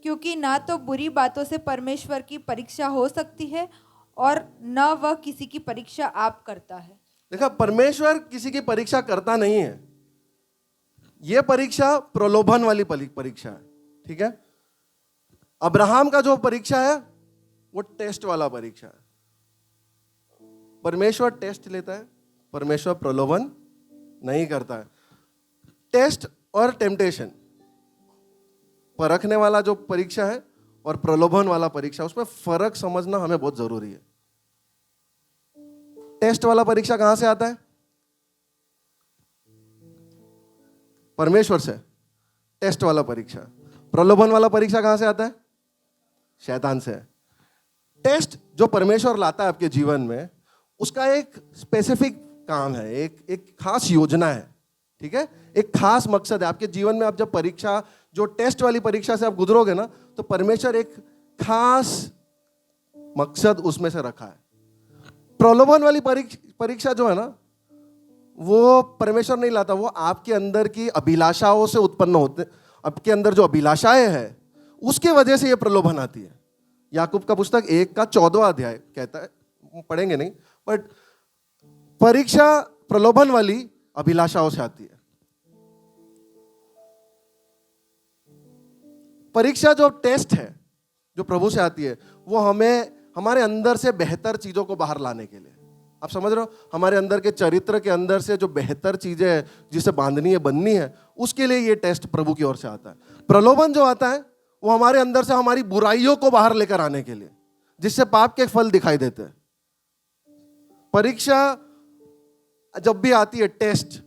B: क्योंकि ना तो बुरी बातों से परमेश्वर की परीक्षा हो सकती है और न वह किसी की परीक्षा आप करता है।
A: देखा, परमेश्वर किसी की परीक्षा करता नहीं है। यह परीक्षा प्रलोभन वाली परीक्षा है, ठीक है। अब्राहम का जो परीक्षा है वो टेस्ट वाला परीक्षा है। परमेश्वर टेस्ट लेता है, परमेश्वर प्रलोभन नहीं करता है। टेस्ट और टेम्पटेशन, परखने वाला जो परीक्षा है और प्रलोभन वाला परीक्षा, उसमें फर्क समझना हमें बहुत जरूरी है। टेस्ट वाला परीक्षा कहां से आता है? परमेश्वर से। टेस्ट वाला परीक्षा। प्रलोभन वाला परीक्षा कहां से आता है? शैतान से। टेस्ट जो परमेश्वर लाता है आपके जीवन में, उसका एक स्पेसिफिक काम है, एक खास योजना है, ठीक है। एक खास मकसद है आपके जीवन में। आप जब परीक्षा, जो टेस्ट वाली परीक्षा से आप गुजरोगे ना, तो परमेश्वर एक खास मकसद उसमें से रखा है। प्रलोभन वाली परीक्षा जो है ना, वो परमेश्वर नहीं लाता, वो आपके अंदर की अभिलाषाओं से उत्पन्न होते। आपके अंदर जो अभिलाषाएं हैं उसके वजह से ये प्रलोभन आती है। याकूब का पुस्तक 1 का 14वां अध्याय कहता है, पढ़ेंगे नहीं, बट परीक्षा प्रलोभन वाली अभिलाषाओं से आती है। परीक्षा जो टेस्ट है, जो प्रभु से आती है, वो हमें हमारे अंदर से बेहतर चीजों को बाहर लाने के लिए। आप समझ रहे हो? हमारे अंदर के चरित्र के अंदर से जो बेहतर चीजें हैं, जिसे बांधनी है, बननी है, उसके लिए ये टेस्ट प्रभु की ओर से आता है। प्रलोभन जो आता है वो हमारे अंदर से हमारी बुराइयों को बाहर लेकर आने के लिए, जिससे पाप के फल दिखाई देते हैं। परीक्षा जब भी आती है, टेस्ट,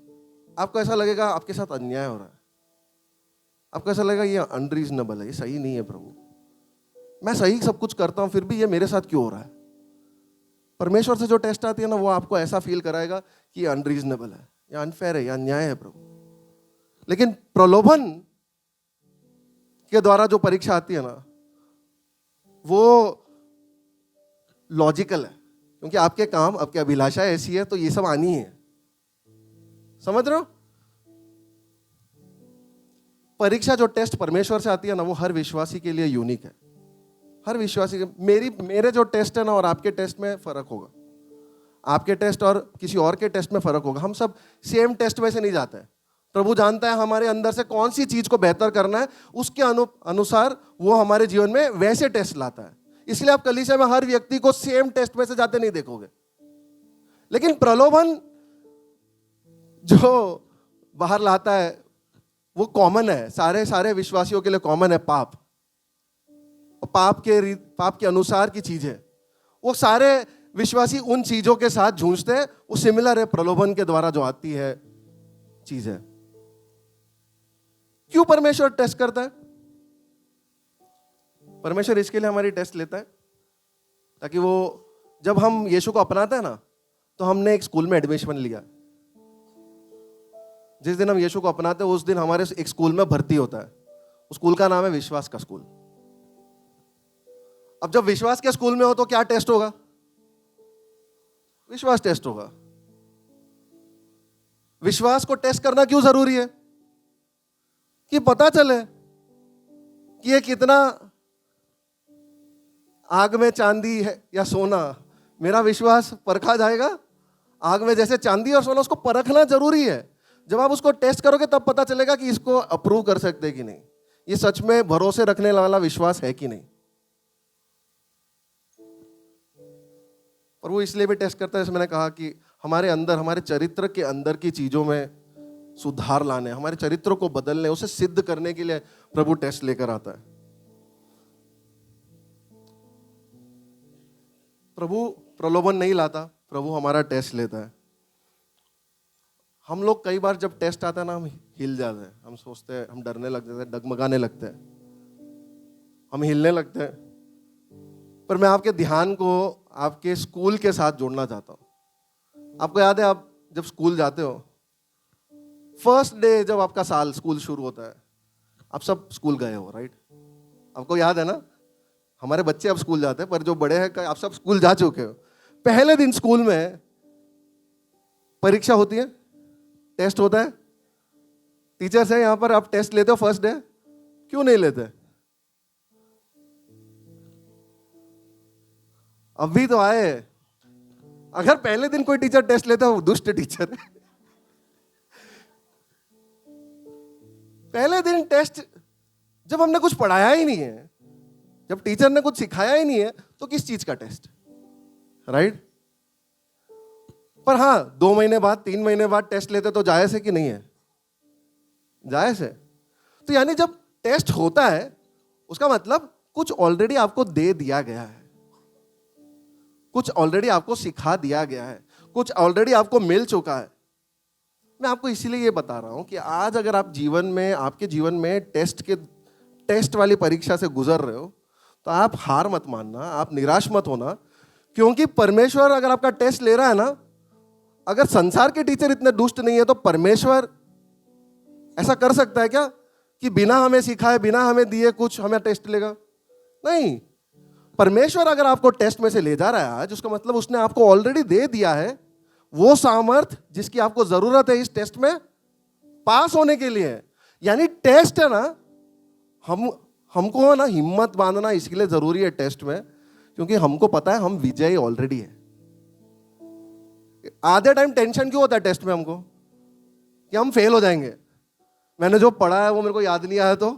A: आपको ऐसा लगेगा आपके साथ अन्याय हो रहा है, आपको ऐसा लगेगा ये अनरीजनेबल है, ये सही नहीं है प्रभु, मैं सही सब कुछ करता हूं फिर भी ये मेरे साथ क्यों हो रहा है। परमेश्वर से जो टेस्ट आती है ना, वो आपको ऐसा फील कराएगा कि ये अनरीजनेबल है, ये अनफेयर है, ये अन्याय है प्रभु। लेकिन प्रलोभन के द्वारा जो परीक्षा आती है ना, वो लॉजिकल है, क्योंकि आपके काम, आपकी अभिलाषा ऐसी है, तो ये सब आनी है। समझ रहे हो? परीक्षा जो टेस्ट परमेश्वर से आती है ना, वो हर विश्वासी के लिए यूनिक है। हर विश्वासी के, मेरे जो टेस्ट है ना और आपके टेस्ट में फर्क होगा, आपके टेस्ट और किसी और के टेस्ट में फर्क होगा। हम सब सेम टेस्ट में से नहीं जाते हैं। प्रभु जानता है हमारे अंदर से कौन सी चीज को बेहतर करना है, उसके अनुसार वो हमारे जीवन में वैसे टेस्ट लाता है। इसलिए आप कलीसिया में हर व्यक्ति को सेम टेस्ट में से जाते नहीं देखोगे। लेकिन प्रलोभन जो बाहर लाता है वो कॉमन है, सारे विश्वासियों के लिए कॉमन है। पाप और पाप के अनुसार की चीज है, वो सारे विश्वासी उन चीजों के साथ जूझते हैं। वो सिमिलर है प्रलोभन के द्वारा जो आती है चीज है। क्यों परमेश्वर टेस्ट करता है? परमेश्वर इसके लिए हमारी टेस्ट लेता है ताकि वो, जब हम यीशु को अपनाते हैं ना, तो हमने एक स्कूल में एडमिशन लिया। जिस दिन हम यीशु को अपनाते हैं उस दिन हमारे एक स्कूल में भर्ती होता है। उस स्कूल का नाम है विश्वास का स्कूल। अब जब विश्वास के स्कूल में हो तो क्या टेस्ट होगा? विश्वास टेस्ट होगा। विश्वास को टेस्ट करना क्यों जरूरी है? कि पता चले कि ये कितना आग में चांदी है या सोना। मेरा विश्वास परखा जाएगा आग में, जैसे चांदी और सोना, उसको परखना जरूरी है। जब आप उसको टेस्ट करोगे तब पता चलेगा कि इसको अप्रूव कर सकते कि नहीं, ये सच में भरोसे रखने वाला विश्वास है कि नहीं। और वो इसलिए भी टेस्ट करता है, जैसे मैंने कहा कि हमारे अंदर, हमारे चरित्र के अंदर की चीजों में सुधार लाने, हमारे चरित्र को बदलने, उसे सिद्ध करने के लिए प्रभु टेस्ट लेकर आता है। प्रभु प्रलोभन नहीं लाता, प्रभु हमारा टेस्ट लेता है। हम लोग कई बार जब टेस्ट आता है ना, हम हिल जाते हैं, हम सोचते हैं, हम डरने लगते हैं, डगमगाने लगते हैं, हम हिलने लगते हैं। पर मैं आपके ध्यान को आपके स्कूल के साथ जोड़ना चाहता हूँ। आपको याद है आप जब स्कूल जाते हो, फर्स्ट डे जब आपका साल स्कूल शुरू होता है, आप सब स्कूल गए हो, राइट? आपको याद है ना? हमारे बच्चे अब स्कूल जाते हैं, पर जो बड़े हैं आप सब स्कूल जा चुके हो। पहले दिन स्कूल में परीक्षा होती है, टेस्ट होता है। टीचर्स हैं यहां पर, आप टेस्ट लेते हो फर्स्ट डे? क्यों नहीं लेते? अभी तो आए। अगर पहले दिन कोई टीचर टेस्ट लेता है वो दुष्ट टीचर है। पहले दिन टेस्ट, जब हमने कुछ पढ़ाया ही नहीं है, जब टीचर ने कुछ सिखाया ही नहीं है, तो किस चीज का टेस्ट, राइट? पर हाँ, 2 महीने बाद 3 महीने बाद टेस्ट लेते तो जायज है कि नहीं है? जायज है। तो यानी जब टेस्ट होता है उसका मतलब कुछ ऑलरेडी आपको दे दिया गया है, कुछ ऑलरेडी आपको सिखा दिया गया है, कुछ ऑलरेडी आपको मिल चुका है। मैं आपको इसीलिए ये बता रहा हूं कि आज अगर आप जीवन में, आपके जीवन में टेस्ट वाली परीक्षा से गुजर रहे हो, तो आप हार मत मानना, आप निराश मत होना, क्योंकि परमेश्वर अगर आपका टेस्ट ले रहा है ना, अगर संसार के टीचर इतने दुष्ट नहीं है तो परमेश्वर ऐसा कर सकता है क्या कि बिना हमें सिखाए, बिना हमें दिए कुछ हमें टेस्ट लेगा? नहीं। परमेश्वर अगर आपको टेस्ट में से ले जा रहा है आज, उसका मतलब उसने आपको ऑलरेडी दे दिया है वो सामर्थ जिसकी आपको जरूरत है इस टेस्ट में पास होने के लिए। यानी टेस्ट है ना, हमको ना हिम्मत बांधना इसलिए जरूरी है टेस्ट में, क्योंकि हमको पता है हम विजयी ऑलरेडी है। आधे टाइम टेंशन क्यों होता है टेस्ट में हमको? कि हम फेल हो जाएंगे, मैंने जो पढ़ा है वो मेरे को याद नहीं आया तो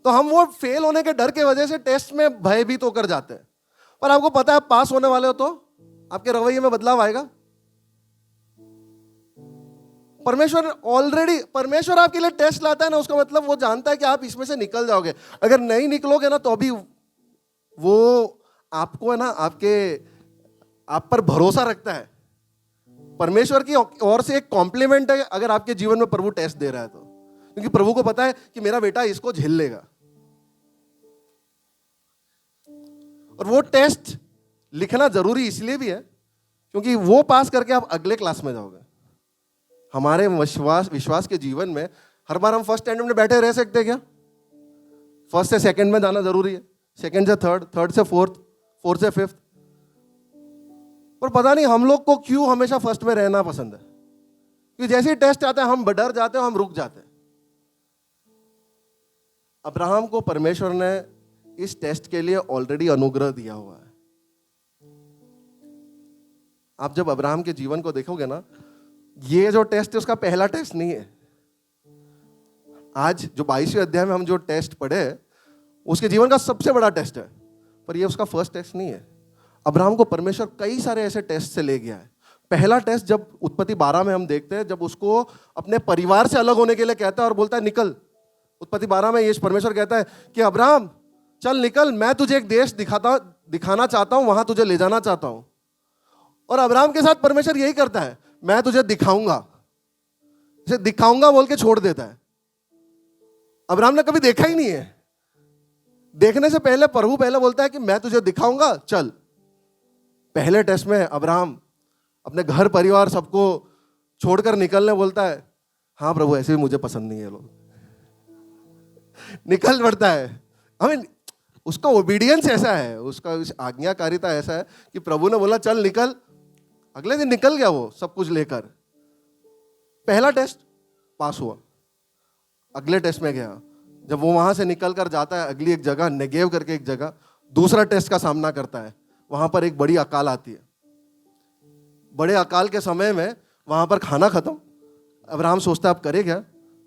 A: हम वो फेल होने के डर के वजह से टेस्ट में भयभीत होकर जाते हैं। पर आपको पता है पास होने वाले हो तो आपके रवैये में बदलाव आएगा। परमेश्वर आपके लिए टेस्ट लाता है ना, उसका मतलब वो जानता है कि आप इसमें से निकल जाओगे। अगर नहीं निकलोगे ना तो अभी वो आपको है ना, आप पर भरोसा रखता है। परमेश्वर की ओर से एक कॉम्प्लीमेंट है अगर आपके जीवन में प्रभु टेस्ट दे रहा है तो, क्योंकि प्रभु को पता है कि मेरा बेटा इसको झेल लेगा। और वो टेस्ट लिखना जरूरी इसलिए भी है क्योंकि वो पास करके आप अगले क्लास में जाओगे। हमारे विश्वास के जीवन में हर बार हम फर्स्ट स्टैंडर्ड में बैठे रह सकते हैं क्या? फर्स्ट से सेकंड में जाना जरूरी है, सेकंड से थर्ड, थर्ड से फोर्थ, फोर्थ से फिफ्थ। पर पता नहीं हम लोग को क्यों हमेशा फर्स्ट में रहना पसंद है, क्योंकि जैसे ही टेस्ट आता है हम डर जाते हैं, हम रुक जाते हैं। अब्राहम को परमेश्वर ने इस टेस्ट के लिए ऑलरेडी अनुग्रह दिया हुआ है। आप जब अब्राहम के जीवन को देखोगे ना, ये जो टेस्ट है उसका पहला टेस्ट नहीं है। आज जो 22वें अध्याय में हम जो टेस्ट पढ़े उसके जीवन का सबसे बड़ा टेस्ट है, पर ये उसका फर्स्ट टेस्ट नहीं है। अब्राहम को परमेश्वर कई सारे ऐसे टेस्ट से ले गया है। पहला टेस्ट जब उत्पत्ति 12 में हम देखते हैं, जब उसको अपने परिवार से अलग होने के लिए कहता है और बोलता है निकल। उत्पत्ति 12 में ये परमेश्वर कहता है कि अब्राहम चल निकल, मैं तुझे एक देश दिखाना चाहता हूं, वहां तुझे ले जाना चाहता हूं। और अब्राहम के साथ परमेश्वर यही करता है, मैं तुझे दिखाऊंगा, इसे दिखाऊंगा बोल के छोड़ देता है। अब्राहम ने कभी देखा ही नहीं है। देखने से पहले प्रभु पहले बोलता है कि मैं तुझे दिखाऊंगा, चल। पहले टेस्ट में अब्राहम अपने घर परिवार सबको छोड़कर निकलने बोलता है, हाँ प्रभु ऐसे भी मुझे पसंद नहीं है लोग। निकल पड़ता है। हमें उसका ओबीडियंस ऐसा है, उसका आज्ञाकारिता ऐसा है कि प्रभु ने बोला चल निकल, अगले दिन निकल गया वो सब कुछ लेकर। पहला टेस्ट पास हुआ, अगले टेस्ट में गया। जब वो वहां से निकल कर जाता है अगली एक जगह, नेगेव करके एक जगह, दूसरा टेस्ट का सामना करता है। वहां पर एक बड़ी अकाल आती है। बड़े अकाल के समय में वहां पर खाना खत्म। अब्राहम सोचता है अब करे क्या?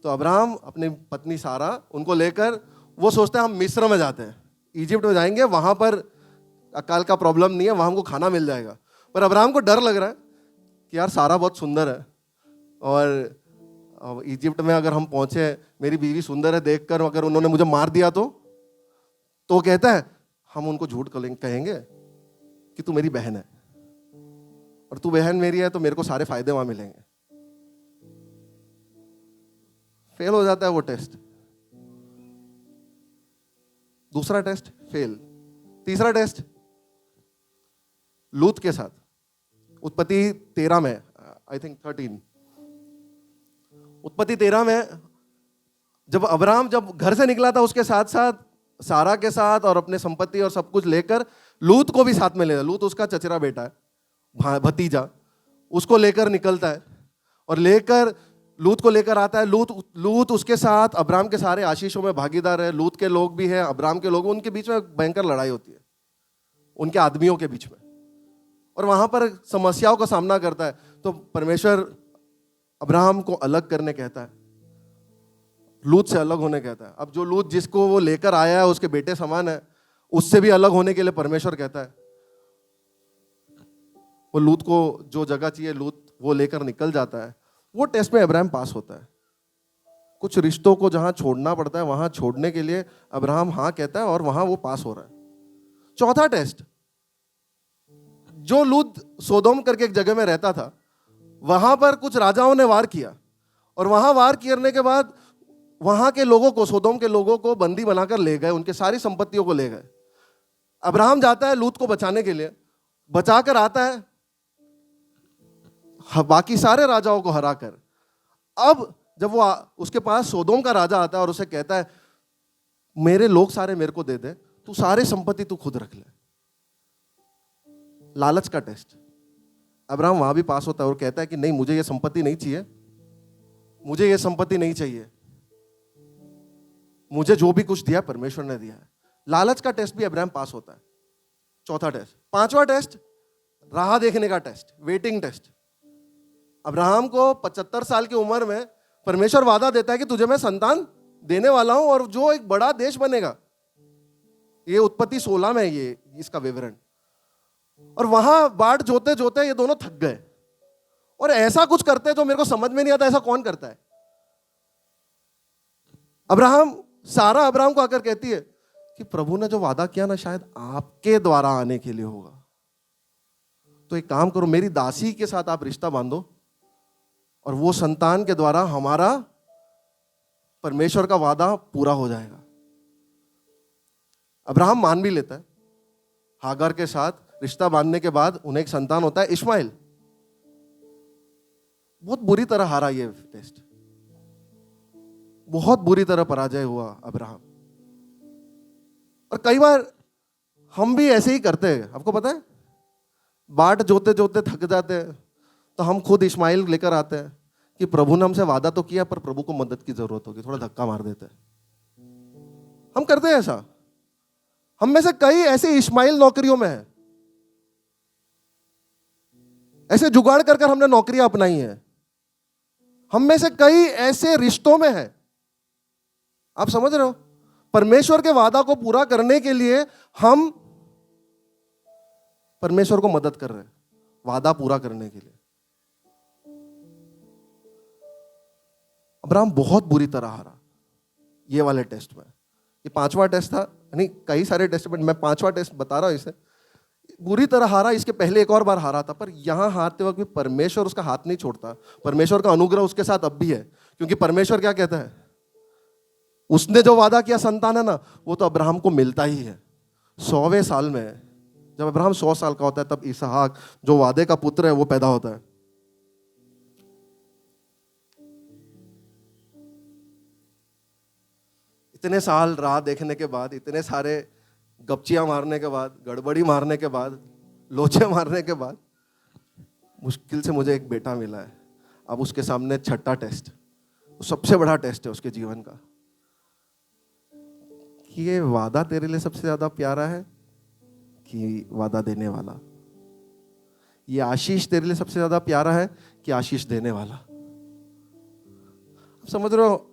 A: तो अब्राहम अपनी पत्नी सारा उनको लेकर वो सोचता है हम मिस्र में जाते हैं, इजिप्ट में जाएंगे, वहां पर अकाल का प्रॉब्लम नहीं है, वहां हमको खाना मिल जाएगा। पर अब्राहम को डर लग रहा है कि यार सारा बहुत सुंदर है और इजिप्ट में अगर हम पहुंचे, मेरी बीवी सुंदर है देखकर, अगर उन्होंने मुझे मार दिया तो कहता है हम उनको झूठ कहेंगे कि तू मेरी बहन है और तू बहन मेरी है तो मेरे को सारे फायदे वहां मिलेंगे। फेल हो जाता है वो टेस्ट। दूसरा टेस्ट फेल, तीसरा टेस्ट लूत के साथ। उत्पत्ति 13 में, आई थिंक 13, उत्पत्ति 13 में जब अब्राहम जब घर से निकला था, उसके साथ साथ सारा के साथ और अपने संपत्ति और सब कुछ लेकर लूत को भी साथ में ले, लूत उसका चचेरा बेटा है, भतीजा, उसको लेकर निकलता है और लेकर लूत को लेकर आता है। लूत उसके साथ अब्राहम के सारे आशीषों में भागीदार है। लूत के लोग भी हैं, अब्राहम के लोग, उनके बीच में भयंकर लड़ाई होती है, उनके आदमियों के बीच में, और वहां पर समस्याओं का सामना करता है। तो परमेश्वर अब्राहम को अलग करने कहता है, लूत से अलग होने कहता है। अब जो लूत जिसको वो लेकर आया है, उसके बेटे समान है, उससे भी अलग होने के लिए परमेश्वर कहता है। वो लूत को जो जगह चाहिए लूत वो लेकर निकल जाता है। वो टेस्ट में अब्राहम पास होता है। कुछ रिश्तों को जहां छोड़ना पड़ता है वहां छोड़ने के लिए अब्राहम हाँ कहता है और वहां वो पास हो रहा है। चौथा टेस्ट, जो लूत सोदोम करके एक जगह में रहता था, वहां पर कुछ राजाओं ने वार किया और वहां वार करने के बाद वहां के लोगों को, सोदोम के लोगों को बंदी बनाकर ले गए, उनके सारी संपत्तियों को ले गए। अब्राहम जाता है लूत को बचाने के लिए, बचाकर आता है बाकी सारे राजाओं को हराकर। अब जब वो उसके पास सोदोम का राजा आता है और उसे कहता है मेरे लोग सारे मेरे को दे दे, तू सारे संपत्ति तू खुद रख ले। लालच का टेस्ट। अब्राहम वहां भी पास होता है और कहता है कि नहीं, मुझे ये संपत्ति नहीं चाहिए, मुझे ये संपत्ति नहीं चाहिए, मुझे जो भी कुछ दिया परमेश्वर ने दिया है। लालच का टेस्ट भी अब्राहम पास होता है। चौथा टेस्ट। पांचवा टेस्ट, राह देखने का टेस्ट, वेटिंग टेस्ट। अब्राहम को 75 साल की उम्र में परमेश्वर वादा देता है कि तुझे मैं संतान देने वाला हूं और जो एक बड़ा देश बनेगा। ये उत्पत्ति 16 में ये इसका विवरण। और वहां बाट जोते जोते ये दोनों थक गए और ऐसा कुछ करते हैं जो मेरे को समझ में नहीं आता, ऐसा कौन करता है। सारा अब्राहम को आकर कहती है कि प्रभु ने जो वादा किया ना, शायद आपके द्वारा आने के लिए होगा, तो एक काम करो, मेरी दासी के साथ आप रिश्ता बांधो और वो संतान के द्वारा हमारा परमेश्वर का वादा पूरा हो जाएगा। अब्राहम मान भी लेता है। हागर के साथ रिश्ता बांधने के बाद उन्हें एक संतान होता है, इश्माइल। बहुत बुरी तरह हारा ये टेस्ट, बहुत बुरी तरह पराजय हुआ अब्राहम। और कई बार हम भी ऐसे ही करते हैं। आपको पता है, बाट जोते जोते थक जाते हैं तो हम खुद इस्माइल लेकर आते हैं कि प्रभु ने हमसे वादा तो किया पर प्रभु को मदद की जरूरत होगी, थोड़ा धक्का मार देते हैं। हम करते हैं ऐसा। हम में से कई ऐसे इस्माइल नौकरियों में है, ऐसे जुगाड़ कर कर हमने नौकरियां अपनाई हैं। हम में से कई ऐसे रिश्तों में है। आप समझ रहे हो, परमेश्वर के वादा को पूरा करने के लिए हम परमेश्वर को मदद कर रहे हैं वादा पूरा करने के लिए। अब्राहम बहुत बुरी तरह हारा ये वाले टेस्ट में। ये पांचवा टेस्ट था, नहीं कई सारे टेस्ट में मैं पांचवा टेस्ट बता रहा हूं। इसे बुरी तरह हारा। इसके पहले एक और बार हारा था, पर यहां हारते वक्त भी परमेश्वर उसका हाथ नहीं छोड़ता। परमेश्वर का अनुग्रह उसके साथ अब भी है, क्योंकि परमेश्वर क्या कहता है, उसने जो वादा किया संतान है ना, वो तो अब्राहम को मिलता ही है। 100वें साल में जब अब्राहम 100 साल का होता है, तब इसहाक जो वादे का पुत्र है वो पैदा होता है। इतने साल राह देखने के बाद, इतने सारे गपचियां मारने के बाद, गड़बड़ी मारने के बाद, लोचे मारने के बाद, मुश्किल से मुझे एक बेटा मिला है। अब उसके सामने छठा टेस्ट, सबसे बड़ा टेस्ट है उसके जीवन का, कि ये वादा तेरे लिए सबसे ज्यादा प्यारा है कि वादा देने वाला, ये आशीष तेरे लिए सबसे ज्यादा प्यारा है कि आशीष देने वाला। समझ रहे हो,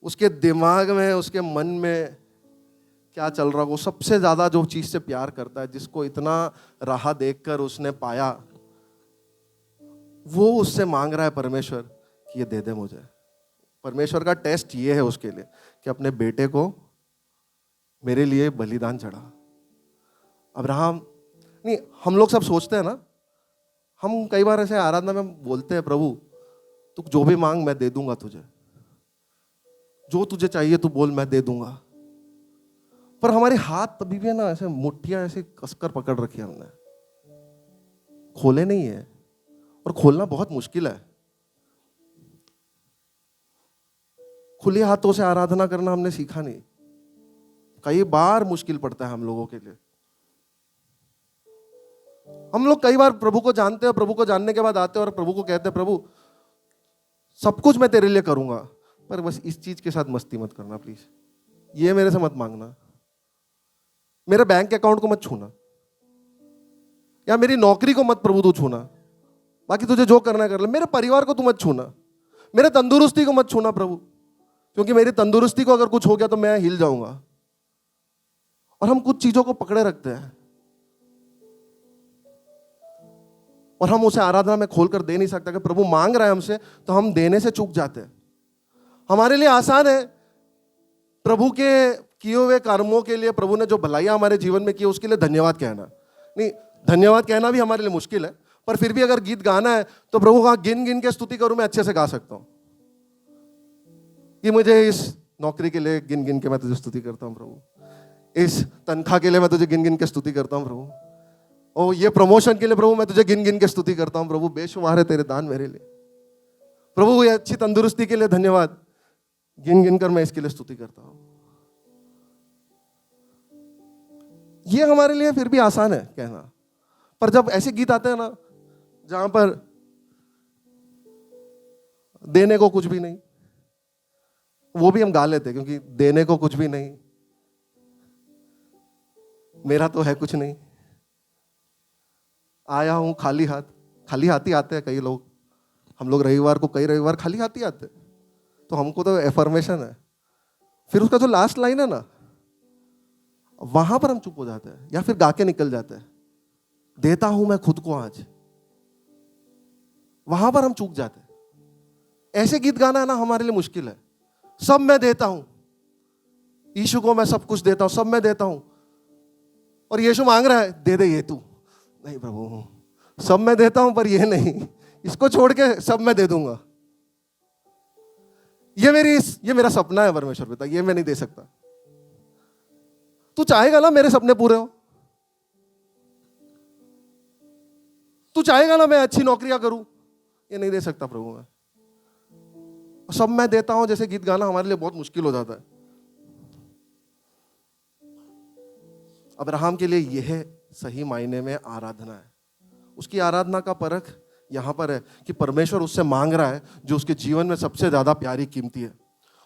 A: उसके दिमाग में, उसके मन में क्या चल रहा, वो सबसे ज्यादा जो चीज से प्यार करता है, जिसको इतना राह देखकर उसने पाया, वो उससे मांग रहा है परमेश्वर कि ये दे दे मुझे। परमेश्वर का टेस्ट ये है उसके लिए कि अपने बेटे को मेरे लिए बलिदान चढ़ा। अब्राहम नहीं, हम लोग सब सोचते हैं ना, हम कई बार ऐसे आराधना में बोलते हैं, प्रभु तू जो भी मांग मैं दे दूंगा तुझे, जो तुझे चाहिए तू बोल मैं दे दूंगा। पर हमारे हाथ तभी भी है ना, ऐसे मुट्ठियां ऐसे कसकर पकड़ रखी है हमने। खोले नहीं है, और खोलना बहुत मुश्किल है। खुले हाथों से आराधना करना हमने सीखा नहीं, कई बार मुश्किल पड़ता है हम लोगों के लिए। हम लोग कई बार प्रभु को जानते हैं, प्रभु को जानने के बाद आते हैं और प्रभु को कहते हैं, प्रभु सब कुछ मैं तेरे लिए करूंगा, पर बस इस चीज के साथ मस्ती मत करना प्लीज, ये मेरे से मत मांगना, मेरे बैंक अकाउंट को मत छूना, या मेरी नौकरी को मत प्रभु तू छूना, बाकी तुझे जो करना है कर ले, मेरे परिवार को तू मत छूना, मेरे तंदुरुस्ती को मत छूना प्रभु, क्योंकि मेरी तंदुरुस्ती को अगर कुछ हो गया तो मैं हिल जाऊंगा। और हम कुछ चीजों को पकड़े रखते हैं और हम उसे आराधना में खोलकर दे नहीं सकते कि प्रभु मांग रहा है हमसे, तो हम देने से चूक जाते हैं। हमारे लिए आसान है प्रभु के किए हुए कर्मों के लिए, प्रभु ने जो भलाइयां हमारे जीवन में की उसके लिए धन्यवाद कहना। नहीं, धन्यवाद कहना भी हमारे लिए मुश्किल है, पर फिर भी अगर गीत गाना है तो प्रभु का गिन गिन के स्तुति करूं, मैं अच्छे से गा सकता हूं कि मुझे इस नौकरी के लिए गिन गिन के मैं तुझे स्तुति करता हूं प्रभु, इस तनख्वाह के लिए मैं तुझे गिन गिन के स्तुति करता हूं प्रभु, ओ ये प्रमोशन के लिए प्रभु मैं तुझे गिन गिन के स्तुति करता हूं प्रभु, बेशुमार है तेरे दान मेरे लिए प्रभु, ये अच्छी तंदुरुस्ती के लिए धन्यवाद, गिन गिन कर मैं इसके लिए स्तुति करता हूं। ये हमारे लिए फिर भी आसान है कहना, पर जब ऐसे गीत आते हैं ना जहां पर देने को कुछ भी नहीं, वो भी हम गा लेते हैं, क्योंकि देने को कुछ भी नहीं, मेरा तो है कुछ नहीं, आया हूं खाली हाथ, खाली हाथ ही आते हैं कई लोग, हम लोग रविवार को कई रविवार खाली हाथ ही आते हैं, तो हमको तो एफर्मेशन है। फिर उसका जो लास्ट लाइन है ना, वहां पर हम चुप हो जाते हैं या फिर गा के निकल जाते हैं, देता हूं मैं खुद को आज, वहां पर हम चूक जाते हैं। ऐसे गीत गाना है ना हमारे लिए मुश्किल है। सब मैं देता हूं, यीशु को मैं सब कुछ देता हूं, सब मैं देता हूं, और यीशु मांग रहा है दे दे ये तू, नहीं प्रभु सब मैं देता हूं पर ये नहीं, इसको छोड़ के सब मैं दे दूंगा, ये मेरा सपना है परमेश्वर पिता, ये मैं नहीं दे सकता। तू चाहेगा ना मेरे सपने पूरे हो, तू चाहेगा ना मैं अच्छी नौकरियां करूं, ये नहीं दे सकता प्रभु मैं, सब मैं देता हूं जैसे गीत गाना हमारे लिए बहुत मुश्किल हो जाता है। अब्राहम के लिए यह सही मायने में आराधना है। उसकी आराधना का परख यहां पर है कि परमेश्वर उससे मांग रहा है जो उसके जीवन में सबसे ज्यादा प्यारी कीमती है।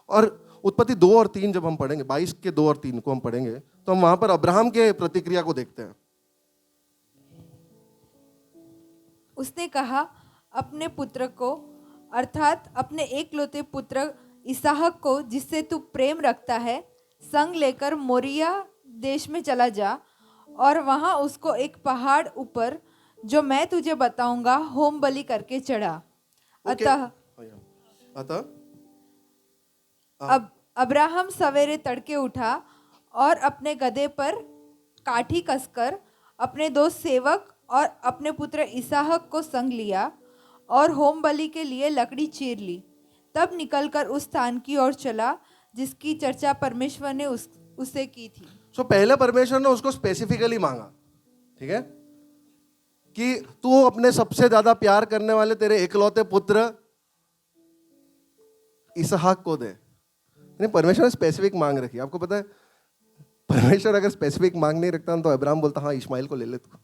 A: और उत्पत्ति 2 और 3 जब हम पढ़ेंगे, 22 के 2 और 3 को हम पढ़ेंगे, तो हम वहां पर अब्राहम के प्रतिक्रिया को देखते हैं।
B: उसने कहा, अपने पुत्र को अर्थात अपने एकलौते पुत्र इसहाक को जिससे तू प्रेम रखता है संग लेकर मोरिया देश में चला जा और वहां उसको एक पहाड़ ऊपर जो मैं तुझे बताऊंगा होम बलि करके चढ़ा। अतः अब अब्राहम सवेरे तड़के उठा और अपने गधे पर काठी कसकर अपने 2 सेवक और अपने पुत्र इसहाक को संग लिया और होम बलि के लिए लकड़ी चीर ली। तब निकलकर उस स्थान की ओर चला जिसकी चर्चा परमेश्वर ने उससे की थी।
A: सो पहले परमेश्वर ने उसको स्पेसिफिकली मांगा, ठीक है, कि तू अपने सबसे ज्यादा प्यार करने वाले तेरे एकलौते पुत्र इसहाक को दे। नहीं, परमेश्वर ने स्पेसिफिक मांग रखी। आपको पता है परमेश्वर अगर स्पेसिफिक मांग नहीं रखता तो अब्राहम बोलता हाँ इस्माइल को ले ले तू।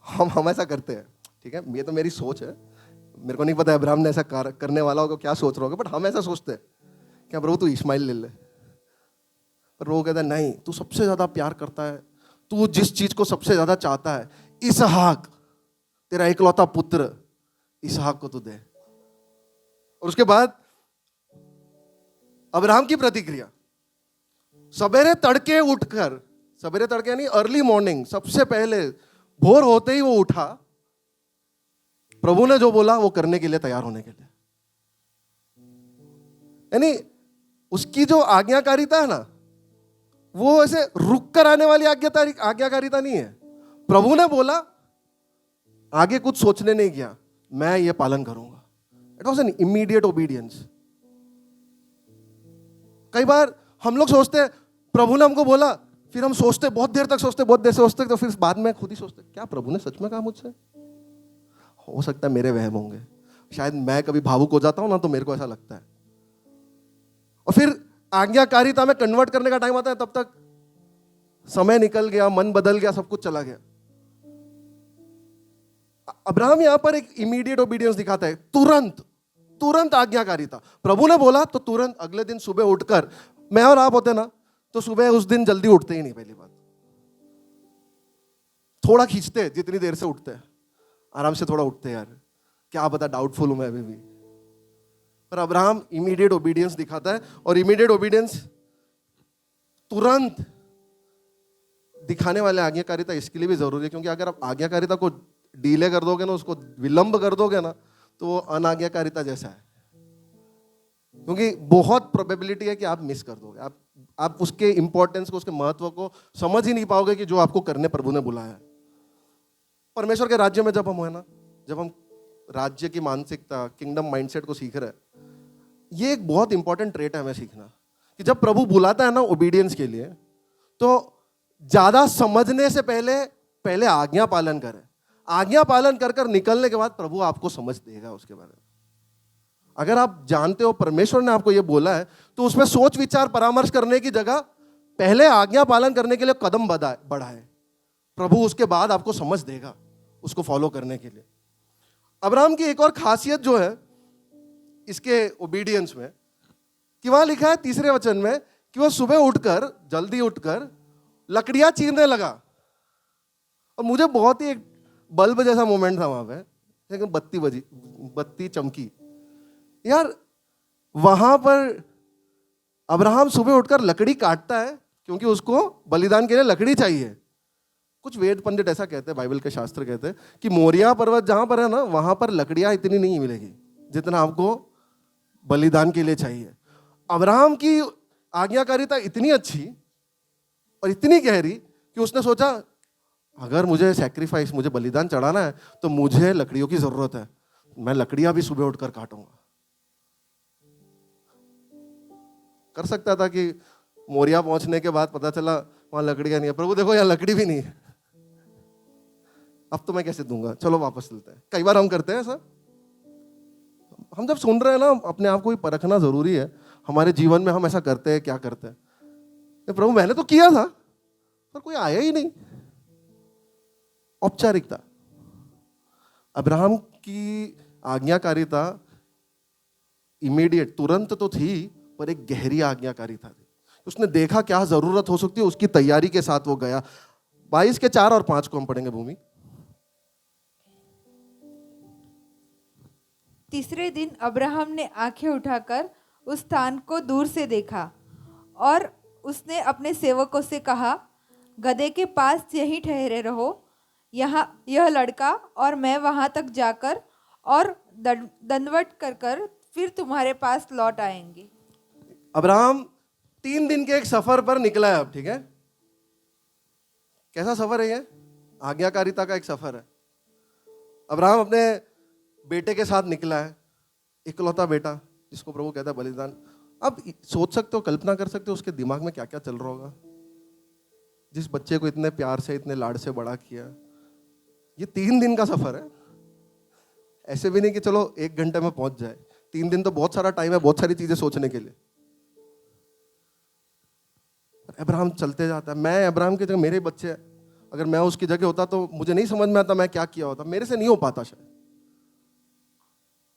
A: हम ऐसा करते हैं, ठीक है, ये तो मेरी सोच है, मेरे को नहीं पता अब्राहम ने ऐसा करने वाला होगा, क्या सोच रहा होगा, बट हम ऐसा सोचते हैं क्या प्रभु तू इस्माइल ले ले, पर वो कहता है नहीं, तू सबसे ज्यादा प्यार करता है, तू जिस चीज को सबसे ज्यादा चाहता है, इसहाक तेरा एकलौता पुत्र इसहाक को तू दे। और उसके बाद अब्राहम की प्रतिक्रिया, सवेरे तड़के उठकर, सवेरे तड़के यानी अर्ली मॉर्निंग, सबसे पहले भोर होते ही वो उठा, प्रभु ने जो बोला वो करने के लिए तैयार होने के लिए। यानी उसकी जो आज्ञाकारिता है ना, वो ऐसे रुक कर आने वाली आज्ञाकारिता नहीं है। प्रभु ने बोला, आगे कुछ सोचने नहीं किया, मैं ये पालन करूंगा। It was an immediate obedience. कई बार हम लोग सोचते हैं प्रभु ने हमको बोला फिर हम सोचते, बहुत देर तक सोचते, बहुत देर सोचते, तो फिर बाद में खुद ही सोचते, क्या प्रभु ने सच में कहा मुझसे? हो सकता है मेरे वहम होंगे, शायद मैं कभी भावुक हो जाता हूं ना, तो मेरे को ऐसा लगता है। और फिर आज्ञाकारिता में कन्वर्ट करने का टाइम आता है, तब तक समय निकल गया, मन बदल गया, सब कुछ चला गया। अब्राहम यहां पर एक इमीडिएट ओबीडियंस दिखाता है, तुरंत तुरंत आज्ञाकारिता। प्रभु ने बोला तो तुरंत अगले दिन सुबह उठकर, मैं और आप होते ना तो सुबह उस दिन जल्दी उठते ही नहीं, पहली बात थोड़ा खींचते, जितनी देर से उठते हैं आराम से थोड़ा उठते यार, क्या पता डाउटफुल हूं मैं अभी भी। पर अब्राहम इमीडिएट ओबीडियंस दिखाता है, और इमीडिएट ओबीडियंस तुरंत दिखाने वाले आज्ञाकारिता इसके लिए भी जरूरी है, क्योंकि अगर आप आज्ञाकारिता को डीले कर दोगे ना, उसको विलंब कर दोगे ना, तो वो अनाज्ञाकारिता जैसा है। क्योंकि बहुत प्रोबेबिलिटी है कि आप मिस कर दोगे, आप उसके इंपॉर्टेंस को, उसके महत्व को समझ ही नहीं पाओगे कि जो आपको करने प्रभु ने बुलाया है। परमेश्वर के राज्य में जब हम है ना, जब हम राज्य की मानसिकता, किंगडम माइंडसेट को सीख रहे हैं, ये एक बहुत इंपॉर्टेंट ट्रेट है हमें सीखना, कि जब प्रभु बुलाता है ना ओबीडियंस के लिए, तो ज्यादा समझने से पहले आज्ञा पालन करें। आज्ञा पालन कर कर निकलने के बाद प्रभु आपको समझ देगा उसके बारे में। अगर आप जानते हो परमेश्वर ने आपको ये बोला है, तो उसमें सोच विचार परामर्श करने की जगह पहले आज्ञा पालन करने के लिए कदम बढ़ाए। प्रभु उसके बाद आपको समझ देगा उसको फॉलो करने के लिए। अब्राहम की एक और खासियत जो है इसके ओबीडियंस में, कि वहां लिखा है 3 वचन में कि वह सुबह उठकर, जल्दी उठकर लकड़ियां चीरने लगा। और मुझे बहुत ही एक बल्ब जैसा मोमेंट था वहां पे, लेकिन बत्ती चमकी यार। वहां पर अब्राहम सुबह उठकर लकड़ी काटता है, क्योंकि उसको बलिदान के लिए लकड़ी चाहिए। कुछ वेद पंडित ऐसा कहते हैं, बाइबल के शास्त्र कहते हैं कि मोरिया पर्वत जहां पर है ना, वहां पर लकड़ियां इतनी नहीं मिलेगी जितना आपको बलिदान के लिए चाहिए। अब्राहम की आज्ञाकारिता इतनी अच्छी और इतनी गहरी कि उसने सोचा, अगर मुझे सैक्रिफाइस, मुझे बलिदान चढ़ाना है, तो मुझे लकड़ियों की जरूरत है, मैं लकड़ियां भी सुबह उठकर काटूंगा। कर सकता था कि मोरिया पहुंचने के बाद पता चला वहां लकड़ियां नहीं है, प्रभु देखो यहां लकड़ी भी नहीं है, अब तो मैं कैसे दूंगा, चलो वापस चलते हैं। कई बार हम करते हैं ऐसा। हम जब सुन रहे हैं ना, अपने आप को ही परखना जरूरी है, हमारे जीवन में हम ऐसा करते हैं, क्या करते हैं। प्रभु मैंने तो किया था, पर कोई आया ही नहीं। औपचारिकता। अब्राहम की आज्ञाकारिता इमीडिएट, तुरंत तो थी, पर एक गहरी आज्ञाकारिता थी। उसने देखा क्या जरूरत हो सकती है, उसकी तैयारी के साथ वो गया। 22 के 4 और 5 को हम पढ़ेंगे भूमि।
B: 3 दिन अब्राहम ने आंखें उठाकर उस स्थान को दूर से देखा, और उसने अपने सेवकों से कहा, गदहे के पास यहीं ठहरे रहो, यह लड़का और मैं वहां तक जाकर और दंडवत कर फिर तुम्हारे पास लौट आएंगे।
A: अब्राहम 3 दिन के एक सफर पर निकला है अब, ठीक है। कैसा सफर है ये? आज्ञाकारिता का एक सफर है। अब्राहम अपने बेटे के साथ निकला है, इकलौता बेटा जिसको प्रभु कहता है बलिदान। अब सोच सकते हो, कल्पना कर सकते हो उसके दिमाग में क्या क्या चल रहा होगा। जिस बच्चे को इतने प्यार से, इतने लाड से बड़ा किया, ये 3 दिन का सफर है। ऐसे भी नहीं कि चलो 1 घंटे में पहुंच जाए, 3 दिन तो बहुत सारा टाइम है, बहुत सारी चीजें सोचने के लिए। अब्राहम चलते जाता है। मैं अब्राहम की जगह, मेरे बच्चे, अगर मैं उसकी जगह होता तो मुझे नहीं समझ में आता मैं क्या किया होता, मेरे से नहीं हो पाता शायद।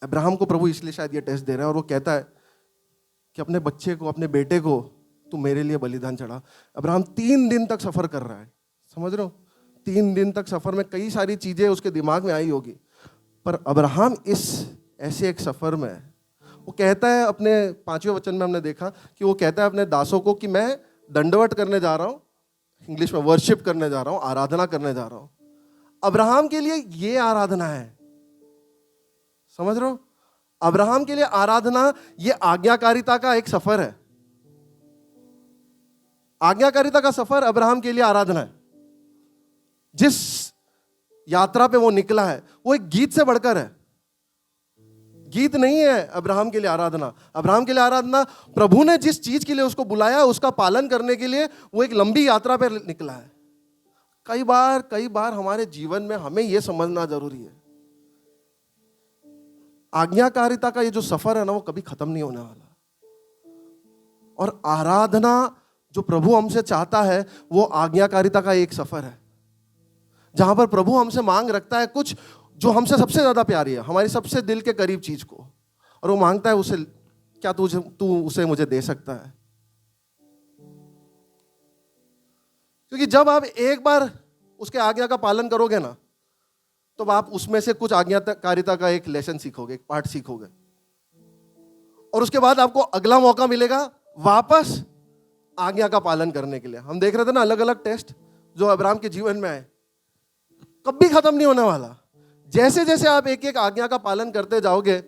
A: अब्राहम को प्रभु इसलिए शायद ये टेस्ट दे रहा है, और वो कहता है कि अपने बच्चे को, अपने बेटे को तू मेरे लिए बलिदान चढ़ा। अब्राहम 3 दिन तक सफर कर रहा है, समझ रहे हो? 3 दिन तक सफर में कई सारी चीजें उसके दिमाग में आई होगी, पर अब्राहम इस ऐसे एक सफर में, वो कहता है अपने 5वें वचन में हमने देखा कि वो कहता है अपने दासों को कि मैं दंडवत करने जा रहा हूं, इंग्लिश में वर्शिप करने जा रहा हूं, आराधना करने जा रहा हूं। अब्राहम के लिए ये आराधना है, समझ रहे हो? अब्राहम के लिए आराधना ये आज्ञाकारिता का एक सफर है। आज्ञाकारिता का सफर अब्राहम के लिए आराधना है। जिस यात्रा पे वो निकला है वो एक गीत से बढ़कर है। गीत नहीं है अब्राहम के लिए आराधना। अब्राहम के लिए आराधना, प्रभु ने जिस चीज के लिए उसको बुलाया उसका पालन करने के लिए वो एक लंबी यात्रा पर निकला है। कई बार हमारे जीवन में हमें यह समझना जरूरी है, आज्ञाकारिता का ये जो सफर है ना, वो कभी खत्म नहीं होने वाला। और आराधना जो प्रभु हमसे चाहता है वो आज्ञाकारिता का एक सफर है, जहां पर प्रभु हमसे मांग रखता है कुछ जो हमसे सबसे ज्यादा प्यारी है, हमारी सबसे दिल के करीब चीज को, और वो मांगता है उसे, क्या तू उसे मुझे दे सकता है? क्योंकि जब आप एक बार उसके आज्ञा का पालन करोगे ना, तो आप उसमें से कुछ आज्ञाकारिता का एक लेसन सीखोगे, एक पाठ सीखोगे, और उसके बाद आपको अगला मौका मिलेगा वापस आज्ञा का पालन करने के लिए। हम देख रहे थे ना अलग अलग टेस्ट जो अब्राहम के जीवन में आए, कभी खत्म नहीं होने वाला। जैसे जैसे आप एक एक आज्ञा का पालन करते जाओगे,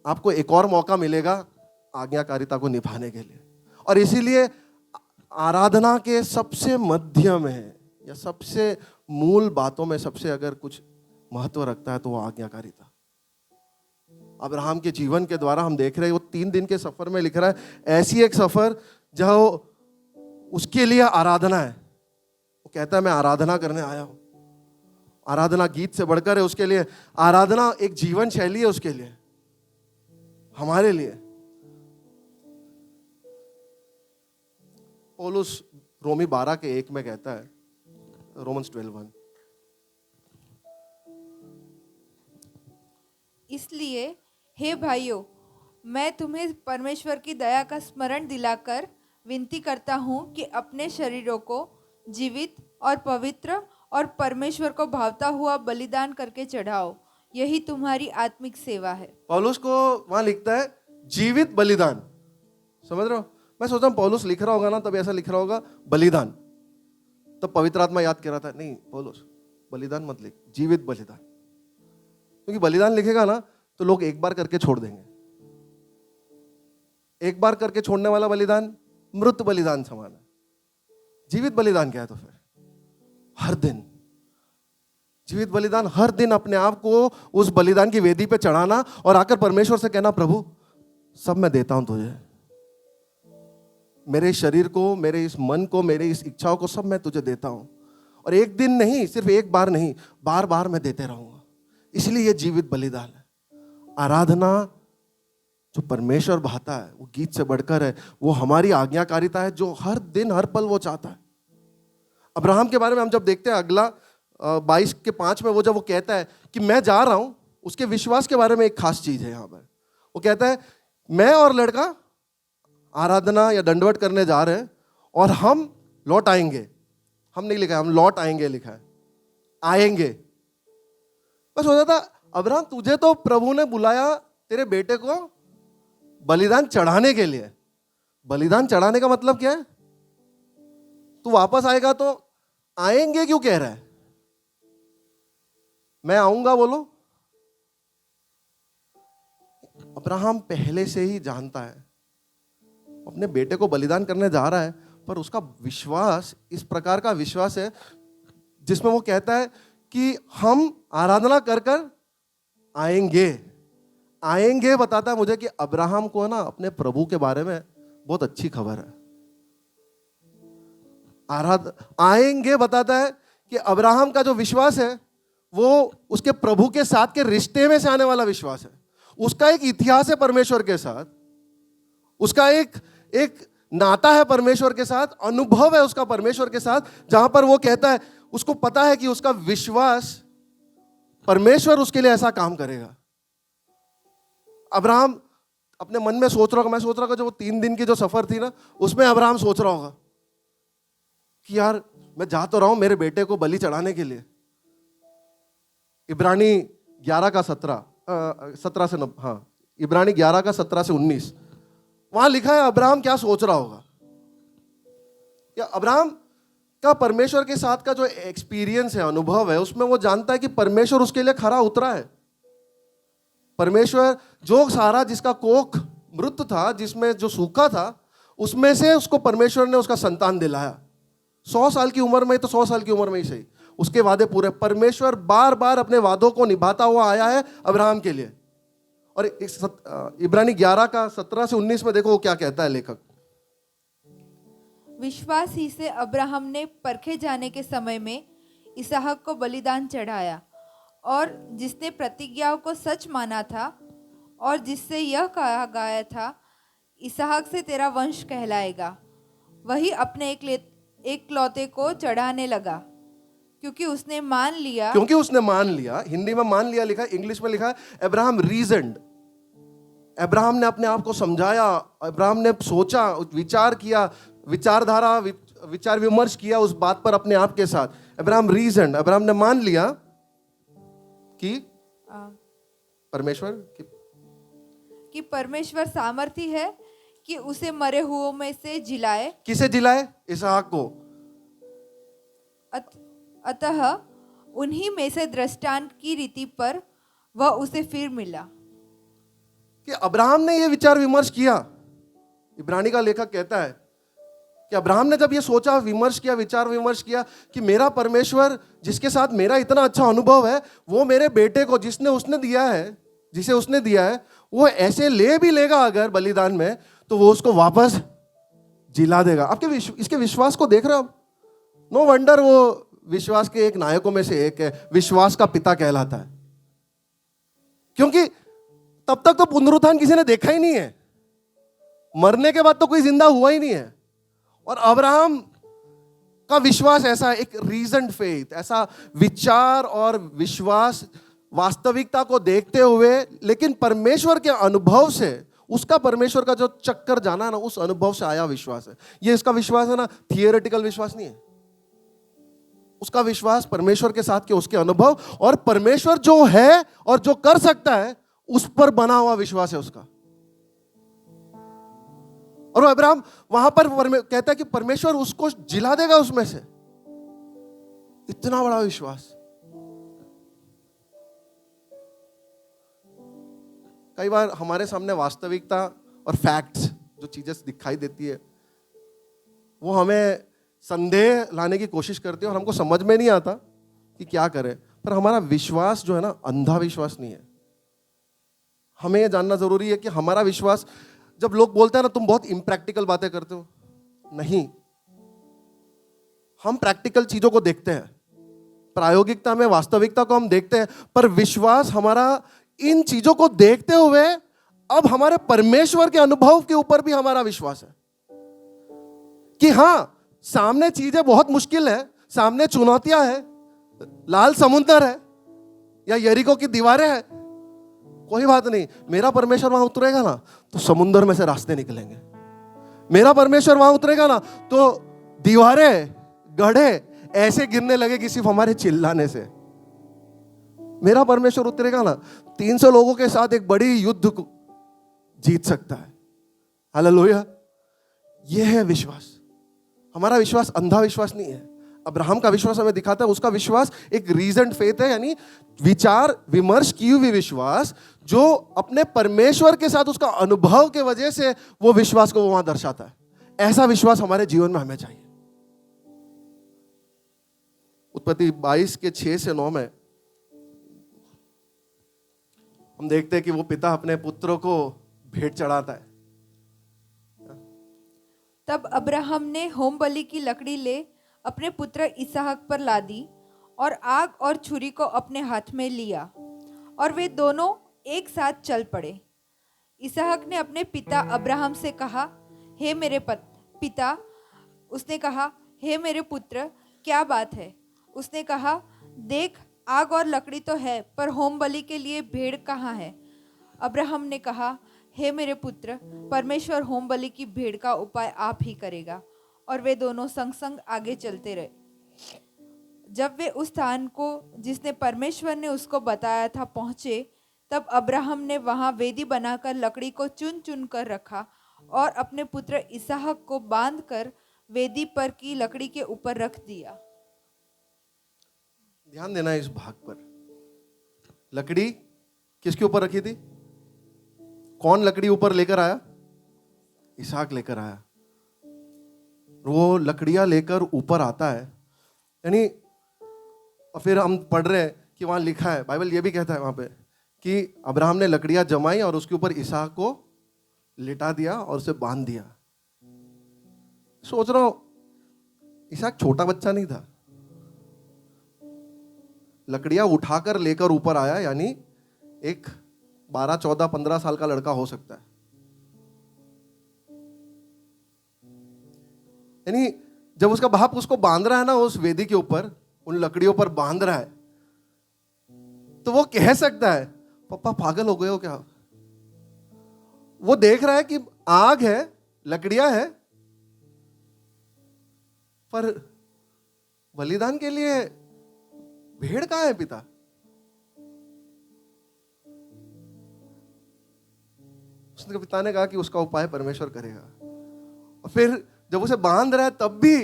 A: आपको एक और मौका मिलेगा आज्ञाकारिता को निभाने के लिए। और इसीलिए आराधना के सबसे मध्य में या सबसे मूल बातों में सबसे अगर कुछ महत्व रखता है तो वो आज्ञाकारिता। अब्राहम के जीवन के द्वारा हम देख रहे हैं, वो 3 दिन के सफर में लिख रहा है, ऐसी एक सफर जहां उसके लिए आराधना है। वो कहता है मैं आराधना करने आया हूं। आराधना गीत से बढ़कर है उसके लिए, आराधना एक जीवन शैली है उसके लिए, हमारे लिए। पौलुस रोमी 12:1 में कहता है, रोमन्स 12:1,
B: इसलिए हे भाइयों, मैं तुम्हें परमेश्वर की दया का स्मरण दिलाकर विनती करता हूँ कि अपने शरीरों को जीवित और पवित्र और परमेश्वर को भावता हुआ बलिदान करके चढ़ाओ, यही तुम्हारी आत्मिक सेवा है। पौलुस
A: को वहां लिखता है जीवित बलिदान, समझ रहे हो? मैं सोचता हूँ पौलुस लिख रहा होगा ना, तब ऐसा लिख रहा होगा बलिदान, तब पवित्र आत्मा याद कर रहा था, नहीं पौलुस बलिदान मत लिख, जीवित बलिदान। क्योंकि बलिदान लिखेगा ना तो लोग एक बार करके छोड़ देंगे। एक बार करके छोड़ने वाला बलिदान मृत बलिदान समान है। जीवित बलिदान क्या है? तो फिर हर दिन जीवित बलिदान, हर दिन अपने आप को उस बलिदान की वेदी पे चढ़ाना और आकर परमेश्वर से कहना, प्रभु सब मैं देता हूं तुझे, मेरे शरीर को, मेरे इस मन को, मेरे इस इच्छाओं को सब मैं तुझे देता हूं। और एक दिन नहीं, सिर्फ एक बार नहीं, बार बार मैं देते रहूंगा। इसलिए ये जीवित बलिदान है। आराधना जो परमेश्वर भाता है वो गीत से बढ़कर है, वो हमारी आज्ञाकारिता है जो हर दिन हर पल वो चाहता है। अब्राहम के बारे में हम जब देखते हैं अगला 22:5 में, वो जब वो कहता है कि मैं जा रहा हूं, उसके विश्वास के बारे में एक खास चीज है यहाँ पर। वो कहता है मैं और लड़का आराधना या दंडवत करने जा रहे हैं और हम लौट आएंगे। हम नहीं लिखा है, हम लौट आएंगे लिखा है, आएंगे। बस होता था अब्राहम, तुझे तो प्रभु ने बुलाया तेरे बेटे को बलिदान चढ़ाने के लिए। बलिदान चढ़ाने का मतलब क्या है? तू वापस आएगा तो आएंगे क्यों कह रहा है? मैं आऊंगा बोलो। अब्राहम पहले से ही जानता है अपने बेटे को बलिदान करने जा रहा है, पर उसका विश्वास इस प्रकार का विश्वास है जिसमें वो कहता है कि हम आराधना कर कर आएंगे। आएंगे बताता है मुझे कि अब्राहम को ना अपने प्रभु के बारे में बहुत अच्छी खबर है। आएंगे बताता है कि अब्राहम का जो विश्वास है वो उसके प्रभु के साथ के रिश्ते में से आने वाला विश्वास है। उसका एक इतिहास है परमेश्वर के साथ, उसका एक नाता है परमेश्वर के साथ, अनुभव है उसका परमेश्वर के साथ, जहां पर वो कहता है, उसको पता है कि उसका विश्वास परमेश्वर उसके लिए ऐसा काम करेगा। अब्राहम अपने मन में सोच रहा होगा, मैं सोच रहा होगा जो वो 3 दिन की जो सफर थी ना, उसमें अब्राहम सोच रहा होगा कि यार मैं जा तो रहा हूं मेरे बेटे को बलि चढ़ाने के लिए। इब्रानी 11:17 से इब्रानी 11:17 से 19 वहां लिखा है अब्राहम क्या सोच रहा होगा। या अब्राहम का परमेश्वर के साथ का जो एक्सपीरियंस है, अनुभव है, उसमें वो जानता है कि परमेश्वर उसके लिए खरा उतरा है। परमेश्वर जो सारा जिसका कोख मृत था, जिसमें जो सूखा था, उसमें से उसको परमेश्वर ने उसका संतान दिलाया। 100 साल की उम्र में, तो 100 साल की उम्र में ही सही, उसके वादे पूरे। परमेश्वर बार बार अपने वादों को निभाता हुआ आया है अब्राहम के लिए, और इब्रानी 11 का 17 से 19 में देखो वो क्या कहता है लेखक।
B: विश्वास ही से अब्राहम ने परखे जाने के समय में इसहाक को बलिदान चढ़ाया, और जिसने प्रतिज्ञाओं को सच माना था और जिससे यह कहा गया था, इसहाक से तेरा वंश कहलाएगा, वही अपने एकलौते को चढ़ाने लगा, क्योंकि उसने मान लिया।
A: हिंदी में मान लिया लिखा है, इंग्लिश में लिखा है अब्राहम रीजनड। अब्राहम ने अपने आप को समझाया, अब्राहम ने सोचा, विचार किया, विचार विमर्श किया उस बात पर अपने आप के साथ। अब्राहम रीजनड, अब्राहम ने मान लिया कि
B: परमेश्वर सामर्थी है कि उसे मरे हुओं में से जिलाए।
A: किसे जिलाए? इसहाक को।
B: अतः उन्हीं में से दृष्टांत की रीति पर वह उसे फिर मिला।
A: कि अब्राहम ने यह विचार विमर्श किया। इब्रानी का लेखक कहता है कि अब्राहम ने जब ये सोचा, विचार विमर्श किया कि मेरा परमेश्वर जिसके साथ मेरा इतना अच्छा अनुभव है, वो मेरे बेटे को जिसे उसने दिया है वो ऐसे ले भी लेगा अगर बलिदान में, तो वो उसको वापस जिला देगा। आपके इसके विश्वास को देख रहे हो आप? नो वंडर वो विश्वास के एक नायकों में से एक है, विश्वास का पिता कहलाता है। क्योंकि तब तक तो पुनरुत्थान किसी ने देखा ही नहीं है, मरने के बाद तो कोई जिंदा हुआ ही नहीं है। और अब्राहम का विश्वास ऐसा है, एक रीजन्ड फेथ, ऐसा विचार और विश्वास वास्तविकता को देखते हुए, लेकिन परमेश्वर के अनुभव से, उसका परमेश्वर का जो चक्कर जाना ना, उस अनुभव से आया विश्वास है। ये इसका विश्वास है ना, थियोरेटिकल विश्वास नहीं है। उसका विश्वास परमेश्वर के साथ के उसके अनुभव और परमेश्वर जो है और जो कर सकता है उस पर बना हुआ विश्वास है उसका। और अब्राहम वहां पर कहता है कि परमेश्वर उसको जिला देगा उसमें से। इतना बड़ा विश्वास। कई बार हमारे सामने वास्तविकता और फैक्ट्स, जो चीजें दिखाई देती है, वो हमें संदेह लाने की कोशिश करती है और हमको समझ में नहीं आता कि क्या करें। पर हमारा विश्वास जो है ना, अंधा विश्वास नहीं है। हमें ये जानना जरूरी है कि हमारा विश्वास, जब लोग बोलते हैं ना तुम बहुत इम्प्रैक्टिकल बातें करते हो, नहीं, हम प्रैक्टिकल चीजों को देखते हैं, प्रायोगिकता में वास्तविकता को हम देखते हैं। पर विश्वास हमारा इन चीजों को देखते हुए अब हमारे परमेश्वर के अनुभव के ऊपर भी हमारा विश्वास है कि हां, सामने चीजें बहुत मुश्किल है, सामने चुनौतियां है, लाल समुद्र है या यरीको की दीवारें हैं, कोई बात नहीं, मेरा परमेश्वर वहां उतरेगा ना तो समुद्र में से रास्ते निकलेंगे। मेरा परमेश्वर वहां उतरेगा ना तो दीवारें, गढ़े ऐसे गिरने लगेगी सिर्फ हमारे चिल्लाने से। मेरा परमेश्वर उतरेगा ना, 300 लोगों के साथ एक बड़ी युद्ध को जीत सकता है। हालेलुया। यह है विश्वास। हमारा विश्वास अंधा विश्वास नहीं है। अब्राहम का विश्वास हमें दिखाता है, उसका विश्वास एक रीजन्ड फेथ है, यानी विचार विमर्श की हुई विश्वास, जो अपने परमेश्वर के साथ उसका अनुभव के वजह से वो विश्वास को वहां दर्शाता है। ऐसा विश्वास हमारे जीवन में हमें चाहिए। उत्पत्ति 22 के 6 से 9 में हम देखते हैं कि वो पिता अपने पुत्रों को भेंट चढ़ाता है।
B: तब अब्राहम ने होम बलि की लकड़ी ले अपने पुत्र इसहाक पर लादी और आग और छुरी को अपने हाथ में लिया, और वे दोनों एक साथ चल पड़े। इसहाक ने अपने पिता अब्राहम से कहा, हे मेरे पिता। उसने कहा, हे मेरे पुत्र, क्या बात है? उसने कहा, देख, आग और लकड़ी तो है, पर होम बलि के लिए भेड़ कहाँ है? अब्राहम ने कहा, हे मेरे पुत्र, परमेश्वर होम बलि की भेड़ का उपाय आप ही करेगा। और वे दोनों संग संग आगे चलते रहे। जब वे उस स्थान को जिसने परमेश्वर ने उसको बताया था पहुंचे, तब अब्राहम ने वहां वेदी बनाकर लकड़ी को चुन चुन कर रखा और अपने पुत्र इसहाक को बांधकर वेदी पर की लकड़ी के ऊपर रख दिया।
A: ध्यान देना इस भाग पर। लकड़ी किसके ऊपर रखी थी? कौन लकड़ी ऊपर लेकर आया? इसहाक लेकर आया। वो लकड़ियां लेकर ऊपर आता है, यानी और फिर हम पढ़ रहे हैं कि वहां लिखा है, बाइबल ये भी कहता है वहां पे कि अब्राहम ने लकड़ियां जमाई और उसके ऊपर इसहाक को लिटा दिया और उसे बांध दिया। सोच रहा हूं, इसहाक छोटा बच्चा नहीं था, लकड़ियां उठाकर लेकर ऊपर आया, यानी एक 12, 14, 15 साल का लड़का हो सकता है। यानी जब उसका बाप उसको बांध रहा है ना उस वेदी के ऊपर, उन लकड़ियों पर बांध रहा है, तो वो कह सकता है पापा पागल हो गए हो क्या? वो देख रहा है कि आग है, लकड़ियां है, पर बलिदान के लिए भेड़ कहां है पिता? उसके पिता ने कहा कि उसका उपाय परमेश्वर करेगा। और फिर जब उसे बांध रहा है तब भी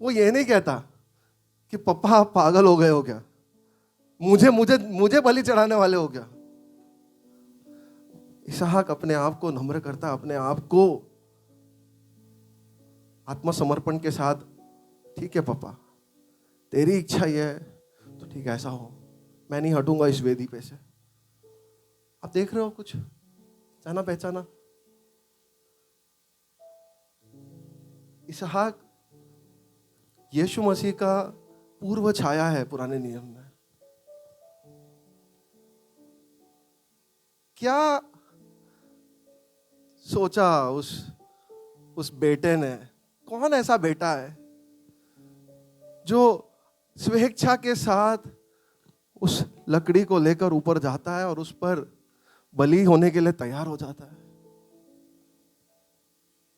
A: वो ये नहीं कहता कि पापा आप पागल हो गए हो क्या, मुझे मुझे मुझे बलि चढ़ाने वाले हो क्या? इसहाक अपने आप को नम्र करता, अपने आप को आत्मसमर्पण के साथ, ठीक है पापा तेरी इच्छा यह है तो ठीक है ऐसा हो, मैं नहीं हटूंगा इस वेदी पे से। आप देख रहे हो कुछ जाना पहचाना? इसहाक यीशु मसीह का पूर्व छाया है पुराने नियम में। क्या सोचा उस बेटे ने? कौन ऐसा बेटा है जो स्वेच्छा के साथ उस लकड़ी को लेकर ऊपर जाता है और उस पर बलि होने के लिए तैयार हो जाता है?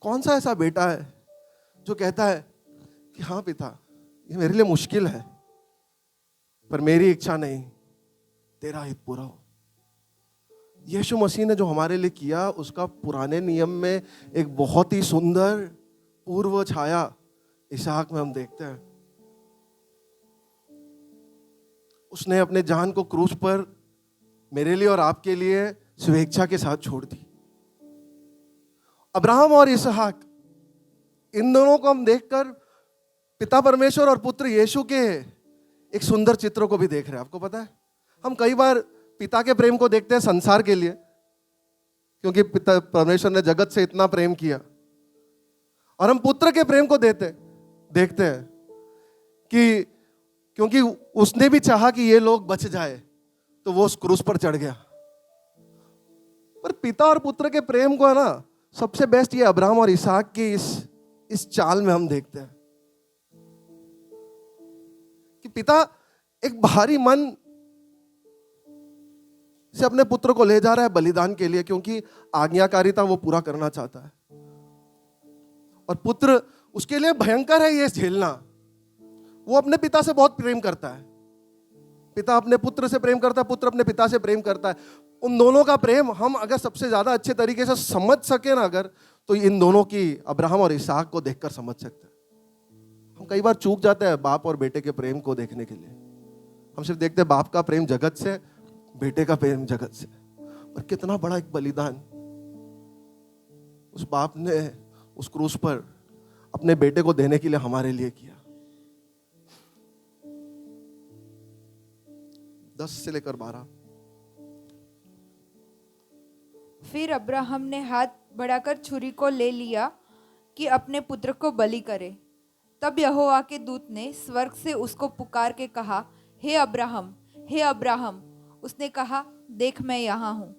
A: कौन सा ऐसा बेटा है जो कहता है कि हाँ पिता ये मेरे लिए मुश्किल है, पर मेरी इच्छा नहीं तेरा हित पूरा हो। यीशु मसीह ने जो हमारे लिए किया उसका पुराने नियम में एक बहुत ही सुंदर पूर्व छाया इसहाक में हम देखते हैं। उसने अपने जान को क्रूस पर मेरे लिए और आपके लिए स्वेच्छा के साथ छोड़ दी। अब्राहम और इसहाक, इन दोनों को हम देखकर पिता परमेश्वर और पुत्र यीशु के एक सुंदर चित्र को भी देख रहे हैं। आपको पता है, हम कई बार पिता के प्रेम को देखते हैं संसार के लिए, क्योंकि पिता परमेश्वर ने जगत से इतना प्रेम किया, और हम पुत्र के प्रेम को देखते हैं कि क्योंकि उसने भी चाहा कि ये लोग बच जाए तो वो उस क्रूस पर चढ़ गया। पर पिता और पुत्र के प्रेम को है ना, सबसे बेस्ट ये अब्राहम और इसहाक की इस चाल में हम देखते हैं कि पिता एक भारी मन से अपने पुत्र को ले जा रहा है बलिदान के लिए, क्योंकि आज्ञाकारिता वो पूरा करना चाहता है, और पुत्र उसके लिए भयंकर है ये झेलना। वो अपने पिता से बहुत प्रेम करता है, पिता अपने पुत्र से प्रेम करता है, पुत्र अपने पिता से प्रेम करता है। उन दोनों का प्रेम हम अगर सबसे ज्यादा अच्छे तरीके से समझ सके ना अगर, तो इन दोनों की, अब्राहम और इसहाक को देखकर समझ सकते हैं। हम कई बार चूक जाते हैं बाप और बेटे के प्रेम को देखने के लिए। हम सिर्फ देखते हैं बाप का प्रेम जगत से, बेटे का प्रेम जगत से। और कितना बड़ा एक बलिदान उस बाप ने उस क्रूस पर अपने बेटे को देने के लिए हमारे लिए किया। 10 से लेकर 12।
B: फिर अब्राहम ने हाथ बढ़ाकर छुरी को ले लिया कि अपने पुत्र को बलि करे। तब यहोवा के दूत ने स्वर्ग से उसको पुकार के कहा, हे अब्राहम, हे अब्राहम। उसने कहा, देख मैं यहाँ हूँ।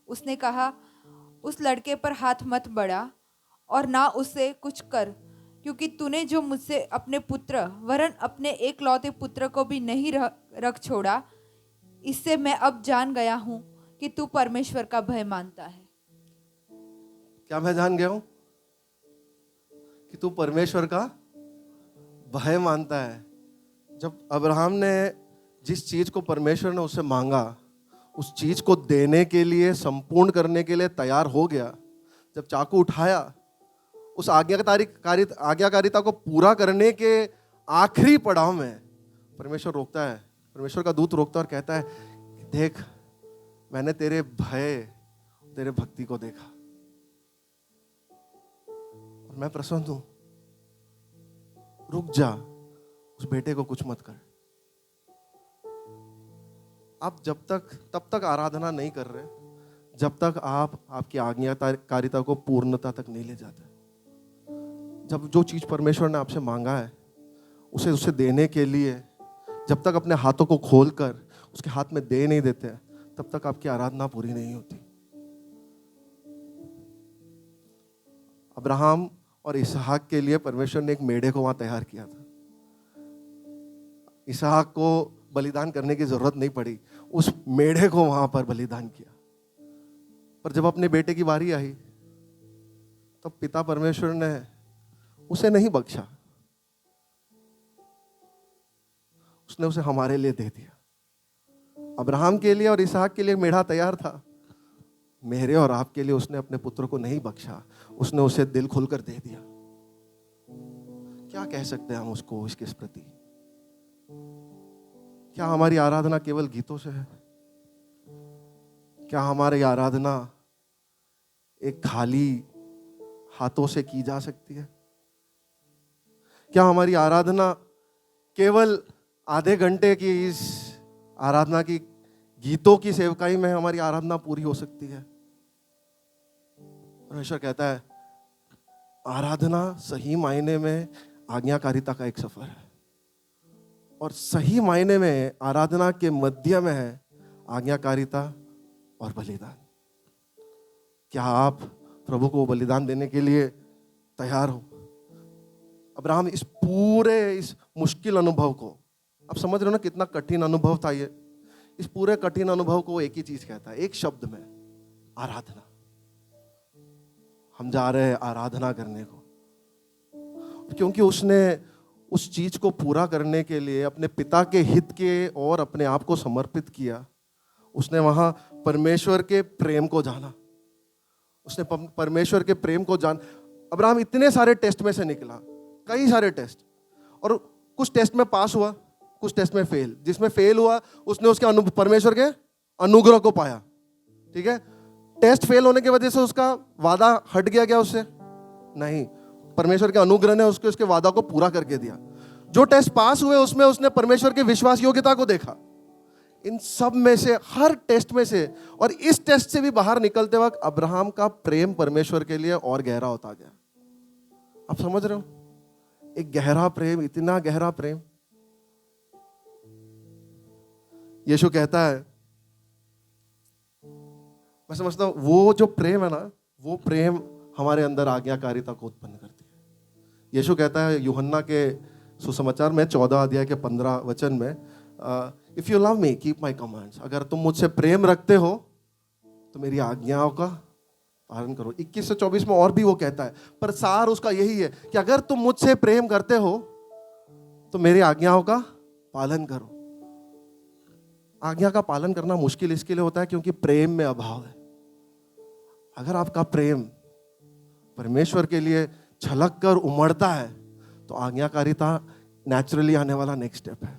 B: उसने कहा, उस लड़के पर हाथ मत बढ़ा और ना उसे कुछ कर, क्योंकि तूने जो मुझसे अपने पुत्र वरन अपने एकलौते पुत्र को भी नहीं रख छोड़ा, इससे मैं अब जान गया हूँ कि तू परमेश्वर का भय मानता है।
A: क्या मैं जान गया हूं? कि तू परमेश्वर का भय मानता है। जब अब्राहम ने जिस चीज को परमेश्वर ने उससे मांगा, उस चीज को देने के लिए, संपूर्ण करने के लिए तैयार हो गया, जब चाकू उठाया, उस आज्ञाकारिता को पूरा करने के आखिरी पड़ाव में परमेश्वर रोकता है, परमेश्वर का दूत रोकता है और कहता है, देख मैंने तेरे भय, तेरे भक्ति को देखा और मैं प्रसन्न हूं, रुक जा, उस बेटे को कुछ मत कर। आप तब तक आराधना नहीं कर रहे जब तक आप आपकी आज्ञाकारिता को पूर्णता तक नहीं ले जाते। जब जो चीज परमेश्वर ने आपसे मांगा है उसे देने के लिए जब तक अपने हाथों को खोलकर उसके हाथ में दे नहीं देते तब तक आपकी आराधना पूरी नहीं होती। अब्राहम और इसहाक के लिए परमेश्वर ने एक मेढ़े को वहां तैयार किया था। इसहाक को बलिदान करने की जरूरत नहीं पड़ी, उस मेढ़े को वहां पर बलिदान किया। पर जब अपने बेटे की बारी आई तब पिता परमेश्वर ने उसे नहीं बख्शा, उसने उसे हमारे लिए दे दिया। अब्राहम के लिए और इसहाक के लिए मेढ़ा तैयार था, मेरे और आपके लिए उसने अपने पुत्र को नहीं बख्शा, उसने उसे दिल खोलकर दे दिया। क्या कह सकते हैं हम उसको इसके प्रति? क्या हमारी आराधना केवल गीतों से है? क्या हमारी आराधना एक खाली हाथों से की जा सकती है? क्या हमारी आराधना केवल आधे घंटे की इस आराधना की गीतों की सेवकाई में हमारी आराधना पूरी हो सकती है? परमेश्वर कहता है आराधना सही मायने में आज्ञाकारिता का एक सफर है, और सही मायने में आराधना के मध्य में है आज्ञाकारिता और बलिदान। क्या आप प्रभु को बलिदान देने के लिए तैयार हो? अब्राहम इस मुश्किल अनुभव को, आप समझ रहे हो ना कितना कठिन अनुभव था ये। इस पूरे कठिन अनुभव को एक ही चीज कहता है, एक शब्द में, आराधना। हम जा रहे हैं आराधना करने को, क्योंकि उसने उस चीज को पूरा करने के लिए अपने पिता के हित के और अपने आप को समर्पित किया। उसने वहां परमेश्वर के प्रेम को जाना, उसने परमेश्वर के प्रेम को जान। अब्राहम इतने सारे टेस्ट में से निकला, कई सारे टेस्ट, और कुछ टेस्ट में पास हुआ, कुछ टेस्ट में फेल। जिसमें फेल हुआ उसने उसके परमेश्वर के अनुग्रह को पाया। ठीक है, टेस्ट फेल होने की वजह से उसका वादा हट गया क्या उससे? नहीं, परमेश्वर के अनुग्रह ने उसके वादा को पूरा करके दिया। जो टेस्ट पास हुए उसमें उसने परमेश्वर की विश्वास योग्यता को देखा। इन सब में से, हर टेस्ट में से, और इस टेस्ट से भी बाहर निकलते वक्त अब्राहम का प्रेम परमेश्वर के लिए और गहरा होता गया। आप समझ रहे हो? एक गहरा प्रेम, इतना गहरा प्रेम। यीशु कहता है, मैं समझता हूं वो जो प्रेम है ना, वो प्रेम हमारे अंदर आज्ञाकारिता को उत्पन्न करती है। यीशु कहता है यूहन्ना के सुसमाचार में 14 अध्याय के 15 वचन में, if you love me keep my commands. अगर तुम मुझसे प्रेम रखते हो तो मेरी आज्ञाओं का पालन करो। 21 से 24 में और भी वो कहता है, पर सार उसका यही है कि अगर तुम मुझसे प्रेम करते हो तो मेरी आज्ञाओं का पालन करो। आज्ञा का पालन करना मुश्किल इसके लिए होता है क्योंकि प्रेम में अभाव है। अगर आपका प्रेम परमेश्वर के लिए छलक कर उमड़ता है तो आज्ञाकारिता नेचुरली आने वाला नेक्स्ट स्टेप है।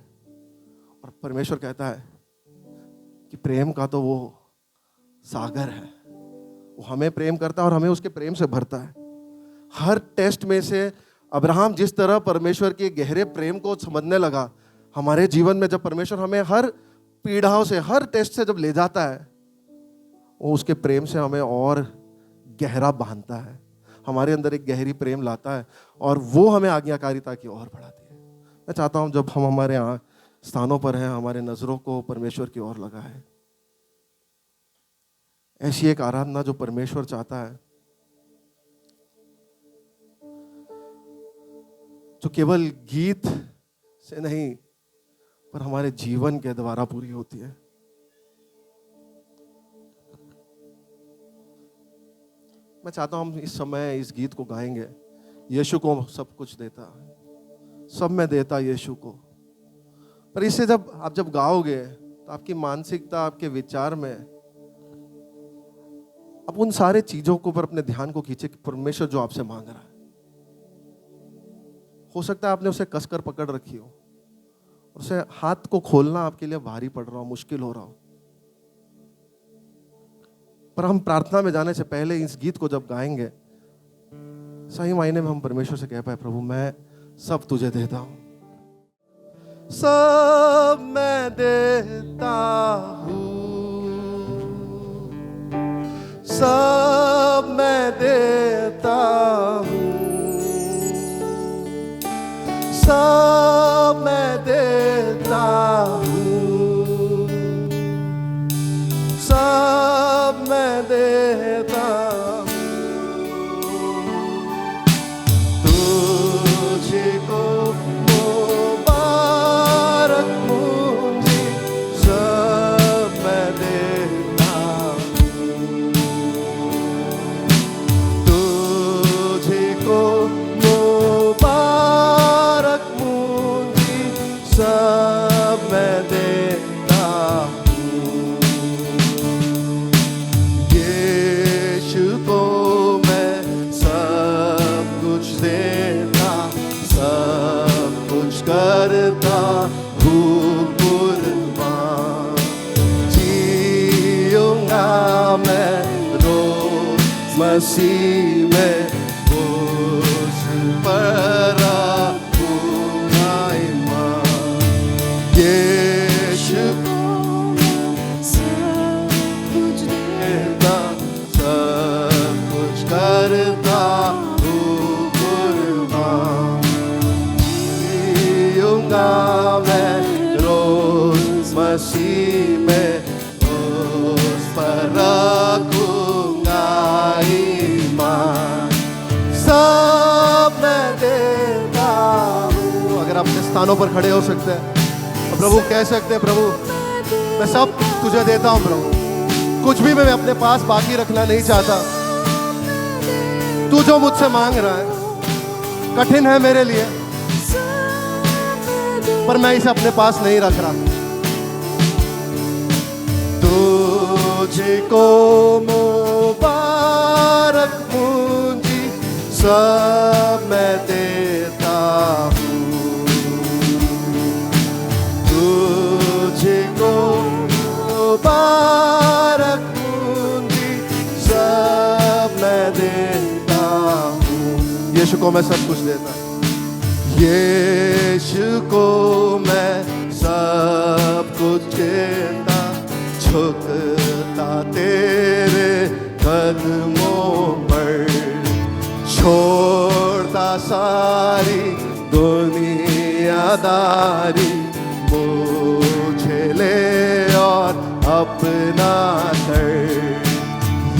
A: और परमेश्वर कहता है कि प्रेम का तो वो सागर है, वो हमें प्रेम करता है और हमें उसके प्रेम से भरता है। हर टेस्ट में से अब्राहम जिस तरह परमेश्वर के गहरे प्रेम को समझने लगा, हमारे जीवन में जब परमेश्वर हमें हर पीड़ाओं से, हर टेस्ट से जब ले जाता है, वो उसके प्रेम से हमें और गहरा बांधता है, हमारे अंदर एक गहरी प्रेम लाता है और वो हमें आज्ञाकारिता की ओर बढ़ाती है। मैं चाहता हूं जब हम हमारे यहाँ स्थानों पर हैं, हमारे नजरों को परमेश्वर की ओर लगाए। ऐसी एक आराधना जो परमेश्वर चाहता है, जो केवल गीत से नहीं पर हमारे जीवन के द्वारा पूरी होती है। मैं चाहता हूं हम इस समय इस गीत को गाएंगे। यीशु को सब कुछ देता, सब में देता यीशु को। पर इससे जब आप गाओगे तो आपकी मानसिकता, आपके विचार में आप उन सारे चीजों को पर अपने ध्यान को खींचे कि परमेश्वर जो आपसे मांग रहा है। हो सकता है आपने उसे कसकर पकड़ रखी हो, उसे हाथ को खोलना आपके लिए भारी पड़ रहा हो, मुश्किल हो रहा हो। पर हम प्रार्थना में जाने से पहले इस गीत को जब गाएंगे, सही मायने में हम परमेश्वर से कह पाए, प्रभु मैं सब तुझे देता हूं, सब मैं देता हूँ, सब मैं देता हूँ, सब मैं देता हूँ, सब मैं देता हूँ, तुझको मुबारक मुझे, सब मैं देता हूँ, तुझको मुबारक मुझे, सब मैं देता हूँ, यीशु को मैं सब कुछ देता, सब कुछ करता हूँ कुर्बान, जीऊंगा मैं रोज मसीह में, उस पर रखूंगा ईमान, यीशु देता, सब कुछ करता हूँ कुर्बान, जीऊंगा मैं रोज मसीह में, उस पर रखूंगा ईमान, सब मैं देता हूँ। अगर आप अपने स्थानों पर खड़े हो सकते हैं और प्रभु कह सकते हैं, प्रभु मैं सब तुझे देता हूँ प्रभु, कुछ भी मैं अपने पास बाकी रखना नहीं चाहता, तू जो मुझसे मांग रहा है कठिन है मेरे लिए, पर मैं इसे अपने पास नहीं रख रहा, तुझको मुबारक मुझे, सब मैं देता हूँ, तुझको मुबारक मुझे, सब मैं देता हूँ, यीशु को मैं सब कुछ देता, यीशु को मैं सब कुछ देता, झुकता तेरे कदमों पर, छोड़ता सारी दुनियादारी, मुझे ले और अपना कर,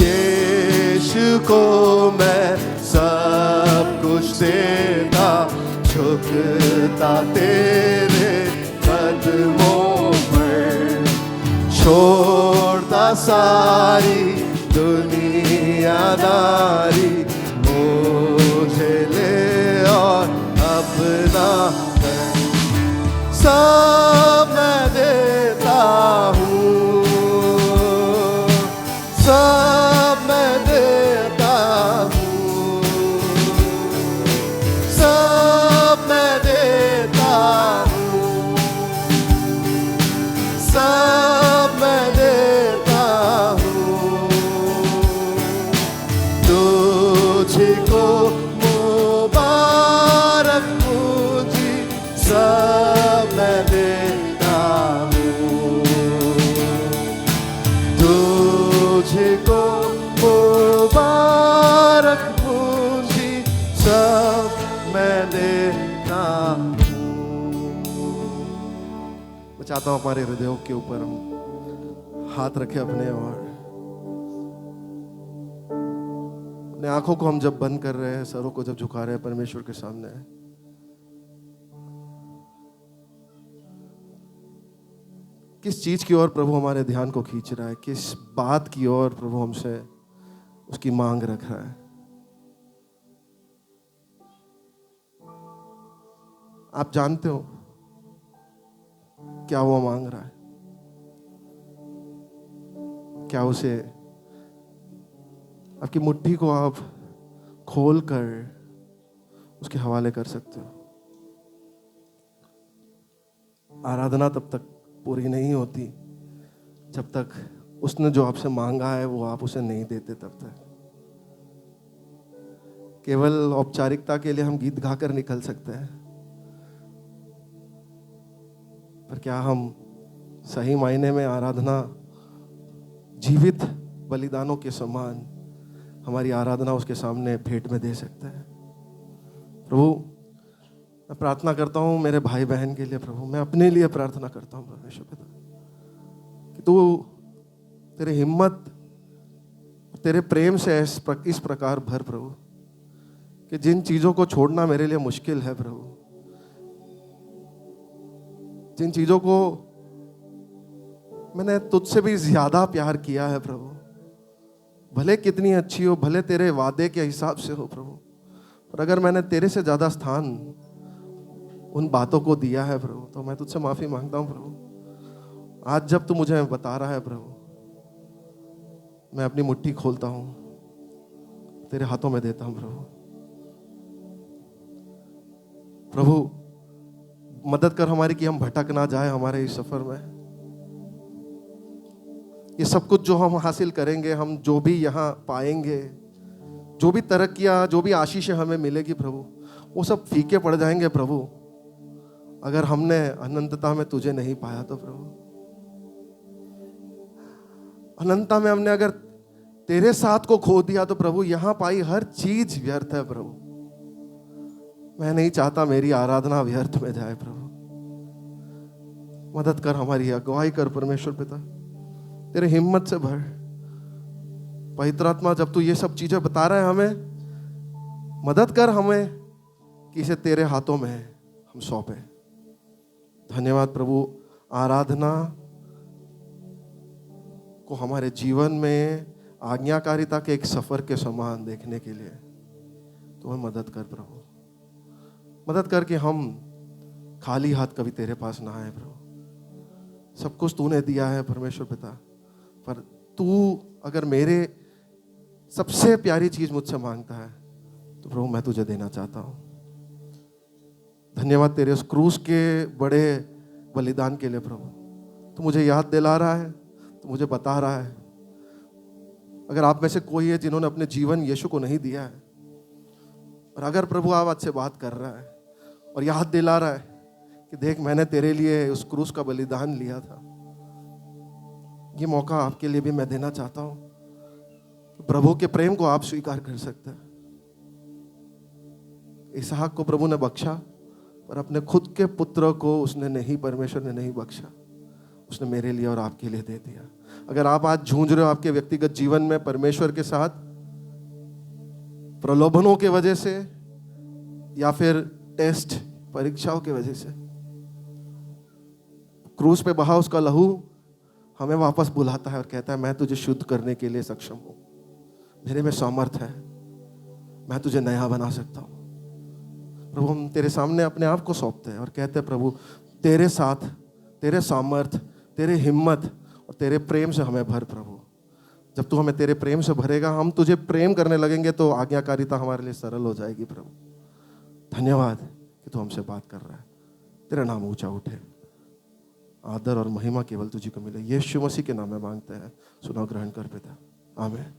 A: यीशु को मैं सब कुछ देता, झुकता तेरे कदमों पर, छोड़ता सारी दुनियादारी, मुझे ले और अपना कर, सब मैं देता हूँ, सब मैं देता हूँ, सब मैं देता हूँ, सब मैं देता हूँ, तुझको मुबारक मुझे, सब मैं देता हूँ, तुझको मुबारक मुझे, सब मैं देता हूँ। मैं चाहता हूँ हमारे हृदयों के ऊपर हम हाथ रखें अपने, और अपने आंखों को हम जब बंद कर रहे हैं, सरों को जब झुका रहे हैं परमेश्वर के सामने, किस चीज की ओर प्रभु हमारे ध्यान को खींच रहा है, किस बात की ओर प्रभु हमसे उसकी मांग रख रहा है। आप जानते हो क्या वो मांग रहा है? क्या उसे आपकी मुट्ठी को आप खोल कर उसके हवाले कर सकते हो? आराधना तब तक पूरी नहीं होती जब तक उसने जो आपसे मांगा है वो आप उसे नहीं देते। तब तक केवल औपचारिकता के लिए हम गीत गाकर निकल सकते हैं, पर क्या हम सही मायने में आराधना जीवित बलिदानों के समान हमारी आराधना उसके सामने भेंट में दे सकते हैं? प्रभु, मैं प्रार्थना करता हूँ मेरे भाई बहन के लिए प्रभु, मैं अपने लिए प्रार्थना करता हूँ परमेश्वर पिता, कि तू तेरे हिम्मत, तेरे प्रेम से इस प्रकार भर प्रभु, कि जिन चीज़ों को छोड़ना मेरे लिए मुश्किल है प्रभु, जिन चीज़ों को मैंने तुझसे भी ज्यादा प्यार किया है प्रभु, भले कितनी अच्छी हो, भले तेरे वादे के हिसाब से हो प्रभु, पर अगर मैंने तेरे से ज्यादा स्थान उन बातों को दिया है प्रभु, तो मैं तुझसे माफी मांगता हूं प्रभु। आज जब तू मुझे बता रहा है प्रभु, मैं अपनी मुट्ठी खोलता हूं, तेरे हाथों में देता हूं प्रभु। प्रभु मदद कर हमारी कि हम भटक ना जाए हमारे इस सफर में। ये सब कुछ जो हम हासिल करेंगे, हम जो भी यहाँ पाएंगे, जो भी तरक्कियाँ, जो भी आशीषें हमें मिलेगी प्रभु, वो सब फीके पड़ जाएंगे प्रभु, अगर हमने अनंतता में तुझे नहीं पाया तो प्रभु। अनंतता में हमने अगर तेरे साथ को खो दिया तो प्रभु, यहाँ पाई हर चीज व्यर्थ है प्रभु। मैं नहीं चाहता मेरी आराधना व्यर्थ में जाए प्रभु। मदद कर, हमारी अगुवाई कर परमेश्वर पिता, तेरे हिम्मत से भर। पवित्र आत्मा, जब तू ये सब चीजें बता रहा है हमें, मदद कर हमें कि इसे तेरे हाथों में हम सौंपे। धन्यवाद प्रभु, आराधना को हमारे जीवन में आज्ञाकारिता के एक सफर के समान देखने के लिए तो हमें मदद कर प्रभु। मदद कर कि हम खाली हाथ कभी तेरे पास ना आए प्रभु। सब कुछ तूने दिया है परमेश्वर पिता, पर तू अगर मेरे सबसे प्यारी चीज मुझसे मांगता है तो प्रभु मैं तुझे देना चाहता हूं। धन्यवाद तेरे उस क्रूस के बड़े बलिदान के लिए प्रभु। तू मुझे याद दिला रहा है, तू मुझे बता रहा है, अगर आप में से कोई है जिन्होंने अपने जीवन यीशु को नहीं दिया है, और अगर प्रभु आप आज से बात कर रहा है और याद दिला रहा है कि देख मैंने तेरे लिए उस क्रूस का बलिदान लिया था, ये मौका आपके लिए भी मैं देना चाहता हूं। प्रभु के प्रेम को आप स्वीकार कर सकते हैं। इसहाक को प्रभु ने बख्शा, पर अपने खुद के पुत्र को उसने नहीं, परमेश्वर ने नहीं बख्शा, उसने मेरे लिए और आपके लिए दे दिया। अगर आप आज जूझ रहे हो आपके व्यक्तिगत जीवन में परमेश्वर के साथ, प्रलोभनों के वजह से या फिर टेस्ट परीक्षाओं की वजह से, क्रूस पे बहा उसका लहू हमें वापस बुलाता है और कहता है मैं तुझे शुद्ध करने के लिए सक्षम हूं, मेरे में सामर्थ है, मैं तुझे नया बना सकता हूं। प्रभु हम तेरे सामने अपने आप को सौंपते हैं और कहते हैं प्रभु तेरे साथ, तेरे सामर्थ, तेरे हिम्मत और तेरे प्रेम से हमें भर प्रभु। जब तू हमें तेरे प्रेम से भरेगा, हम तुझे प्रेम करने लगेंगे तो आज्ञाकारिता हमारे लिए सरल हो जाएगी प्रभु। धन्यवाद कि तू हमसे बात कर रहा है। तेरा नाम ऊंचा उठे, आदर और महिमा केवल तुझी को मिले। यीशु मसीह के नाम में मांगते हैं, सुनो ग्रहण कर पिता, आमीन।